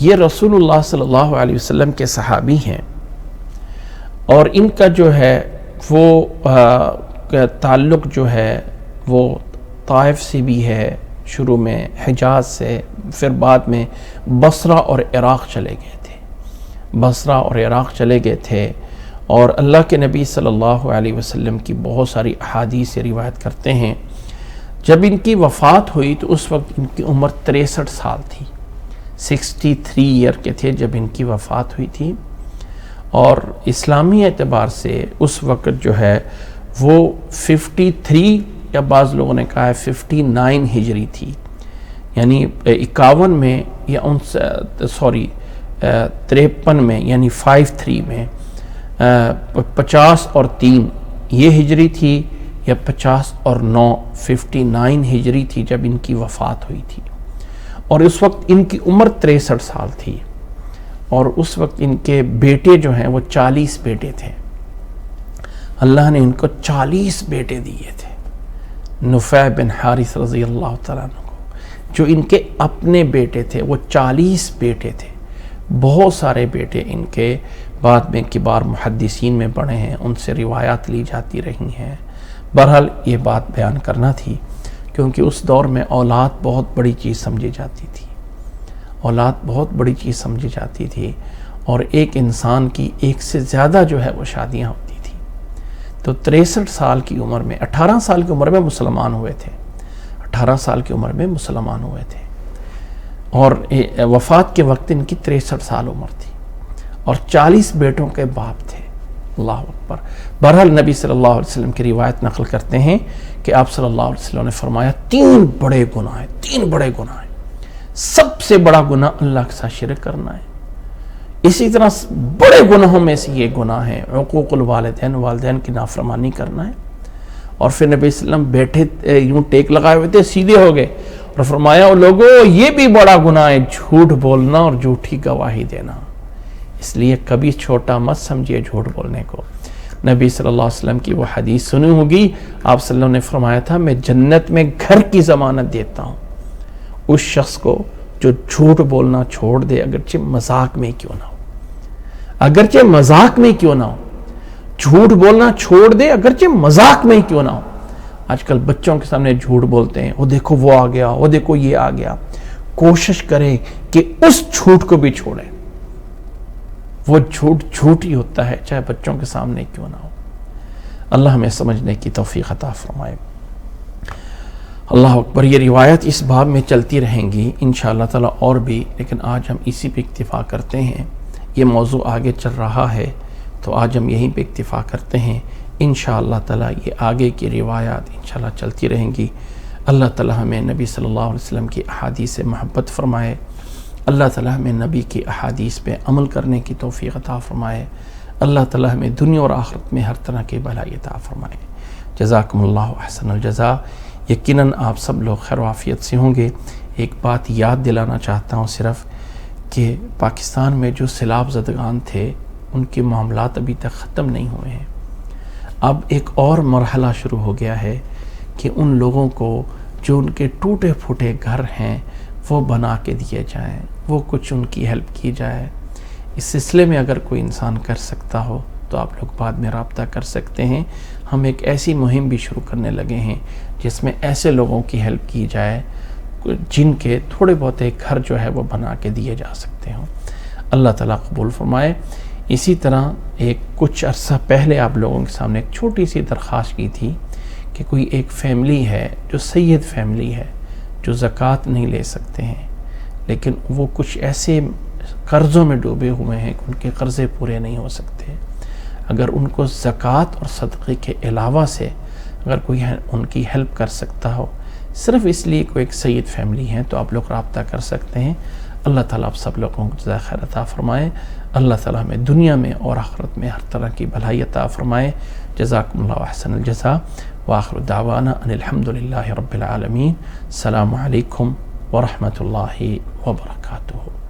یہ رسول اللہ صلی اللہ علیہ وسلم کے صحابی ہیں, اور ان کا جو ہے وہ تعلق جو ہے وہ طائف سے بھی ہے, شروع میں حجاز سے, پھر بعد میں بصرہ اور عراق چلے گئے تھے. اور اللہ کے نبی صلی اللہ علیہ وسلم کی بہت ساری احادیث روایت کرتے ہیں. جب ان کی وفات ہوئی تو اس وقت ان کی عمر 63 سال تھی, 63 ایئر کے تھے جب ان کی وفات ہوئی تھی. اور اسلامی اعتبار سے اس وقت جو ہے وہ 53 یا بعض لوگوں نے کہا ہے 59 ہجری تھی، یعنی 51 میں یا 53 میں یعنی 53 میں 50 اور 3 یہ ہجری تھی، یا 50 اور 9 59 ہجری تھی جب ان کی وفات ہوئی تھی، اور اس وقت ان کی عمر 63 سال تھی، اور اس وقت ان کے بیٹے جو ہیں وہ 40 بیٹے تھے۔ اللہ نے ان کو 40 بیٹے دیے تھے، نفع بن حارث رضی اللہ تعالیٰ عنہ کو، جو ان کے اپنے بیٹے تھے، وہ 40 بیٹے تھے۔ بہت سارے بیٹے ان کے بعد میں کبار محدثین میں بڑھے ہیں، ان سے روایات لی جاتی رہی ہیں۔ بہرحال یہ بات بیان کرنا تھی، کیونکہ اس دور میں اولاد بہت بڑی چیز سمجھی جاتی تھی، اولاد بہت بڑی چیز سمجھی جاتی تھی، اور ایک انسان کی ایک سے زیادہ جو ہے وہ شادیاں ہوتی تھی۔ تو 63 سال کی عمر میں 18 سال کی عمر میں مسلمان ہوئے تھے، 18 سال کی عمر میں مسلمان ہوئے تھے، اور وفات کے وقت ان کی 63 سال عمر تھی، اور 40 بیٹوں کے باپ تھے۔ اللہ اکبر۔ بہرحال نبی صلی اللہ علیہ وسلم کی روایت نقل کرتے ہیں کہ آپ صلی اللہ علیہ وسلم نے فرمایا 3 بڑے گناہ ہیں، 3 بڑے گناہ ہیں۔ سب سے بڑا گناہ اللہ کے ساتھ شرک کرنا ہے۔ اسی طرح بڑے گناہوں میں سے یہ گناہ ہے عقوق الوالدین، والدین کی نافرمانی کرنا ہے۔ اور پھر نبی صلی اللہ علیہ وسلم بیٹھے یوں ٹیک لگائے ہوئے تھے، سیدھے ہو گئے اور فرمایا لوگوں یہ بھی بڑا گناہ ہے جھوٹ بولنا اور جھوٹی گواہی دینا۔ اس لیے کبھی چھوٹا مت سمجھیے جھوٹ بولنے کو۔ نبی صلی اللہ علیہ وسلم کی وہ حدیث سنی ہوگی، آپ صلی اللہ علیہ وسلم نے فرمایا تھا میں جنت میں گھر کی ضمانت دیتا ہوں اس شخص کو جو جھوٹ بولنا چھوڑ دے، اگرچہ مذاق میں کیوں نہ ہو، اگرچہ مذاق میں کیوں نہ ہو، جھوٹ بولنا چھوڑ دے اگرچہ مذاق میں کیوں نہ ہو۔ آج کل بچوں کے سامنے جھوٹ بولتے ہیں، وہ دیکھو وہ آ گیا، وہ دیکھو یہ آ گیا۔ کوشش کریں کہ اس جھوٹ کو بھی چھوڑیں، وہ جھوٹ جھوٹ ہی ہوتا ہے چاہے بچوں کے سامنے کیوں نہ ہو۔ اللہ ہمیں سمجھنے کی توفیق عطا فرمائے۔ اللہ اکبر۔ یہ روایت اس باب میں چلتی رہیں گی انشاءاللہ تعالی اور بھی، لیکن آج ہم اسی پہ اکتفا کرتے ہیں۔ یہ موضوع آگے چل رہا ہے تو آج ہم یہیں پہ اکتفا کرتے ہیں۔ انشاءاللہ تعالی یہ آگے کی روایات انشاءاللہ چلتی رہیں گی۔ اللہ تعالی ہمیں نبی صلی اللہ علیہ وسلم کی احادیث سے محبت فرمائے، اللہ تعالی ہمیں نبی کی احادیث پہ عمل کرنے کی توفیق عطا فرمائے، اللہ تعالی ہمیں دنیا اور آخرت میں ہر طرح کی بھلائی عطا فرمائے۔ جزاکم اللہ احسن الجزاء۔ یقیناً آپ سب لوگ خیر و عافیت سے ہوں گے۔ ایک بات یاد دلانا چاہتا ہوں صرف کہ پاکستان میں جو سیلاب زدگان تھے ان کے معاملات ابھی تک ختم نہیں ہوئے ہیں۔ اب ایک اور مرحلہ شروع ہو گیا ہے کہ ان لوگوں کو جو ان کے ٹوٹے پھوٹے گھر ہیں وہ بنا کے دیے جائیں، وہ کچھ ان کی ہیلپ کی جائے۔ اس سلسلے میں اگر کوئی انسان کر سکتا ہو تو آپ لوگ بعد میں رابطہ کر سکتے ہیں۔ ہم ایک ایسی مہم بھی شروع کرنے لگے ہیں جس میں ایسے لوگوں کی ہیلپ کی جائے جن کے تھوڑے بہت ایک گھر جو ہے وہ بنا کے دیے جا سکتے ہوں۔ اللہ تعالیٰ قبول فرمائے۔ اسی طرح کچھ عرصہ پہلے آپ لوگوں کے سامنے ایک چھوٹی سی درخواست کی تھی کہ کوئی ایک فیملی ہے جو سید فیملی ہے، جو زکوٰۃ نہیں لے سکتے ہیں، لیکن وہ کچھ ایسے قرضوں میں ڈوبے ہوئے ہیں کہ ان کے قرضے پورے نہیں ہو سکتے۔ اگر ان کو زکوٰۃ اور صدقے کے علاوہ سے اگر کوئی ان کی ہیلپ کر سکتا ہو، صرف اس لیے کوئی ایک سید فیملی ہے، تو آپ لوگ رابطہ کر سکتے ہیں۔ اللہ تعالیٰ آپ سب لوگوں کو جزائے خیر عطا فرمائے۔ اللہ تعالیٰ ہمیں دنیا میں اور آخرت میں ہر طرح کی بھلائی عطا فرمائے۔ جزاکم اللہ احسن الجزاء، وآخر دعوانا ان الحمد للہ رب العالمین۔ السلام علیکم ورحمۃ اللہ وبرکاتہ۔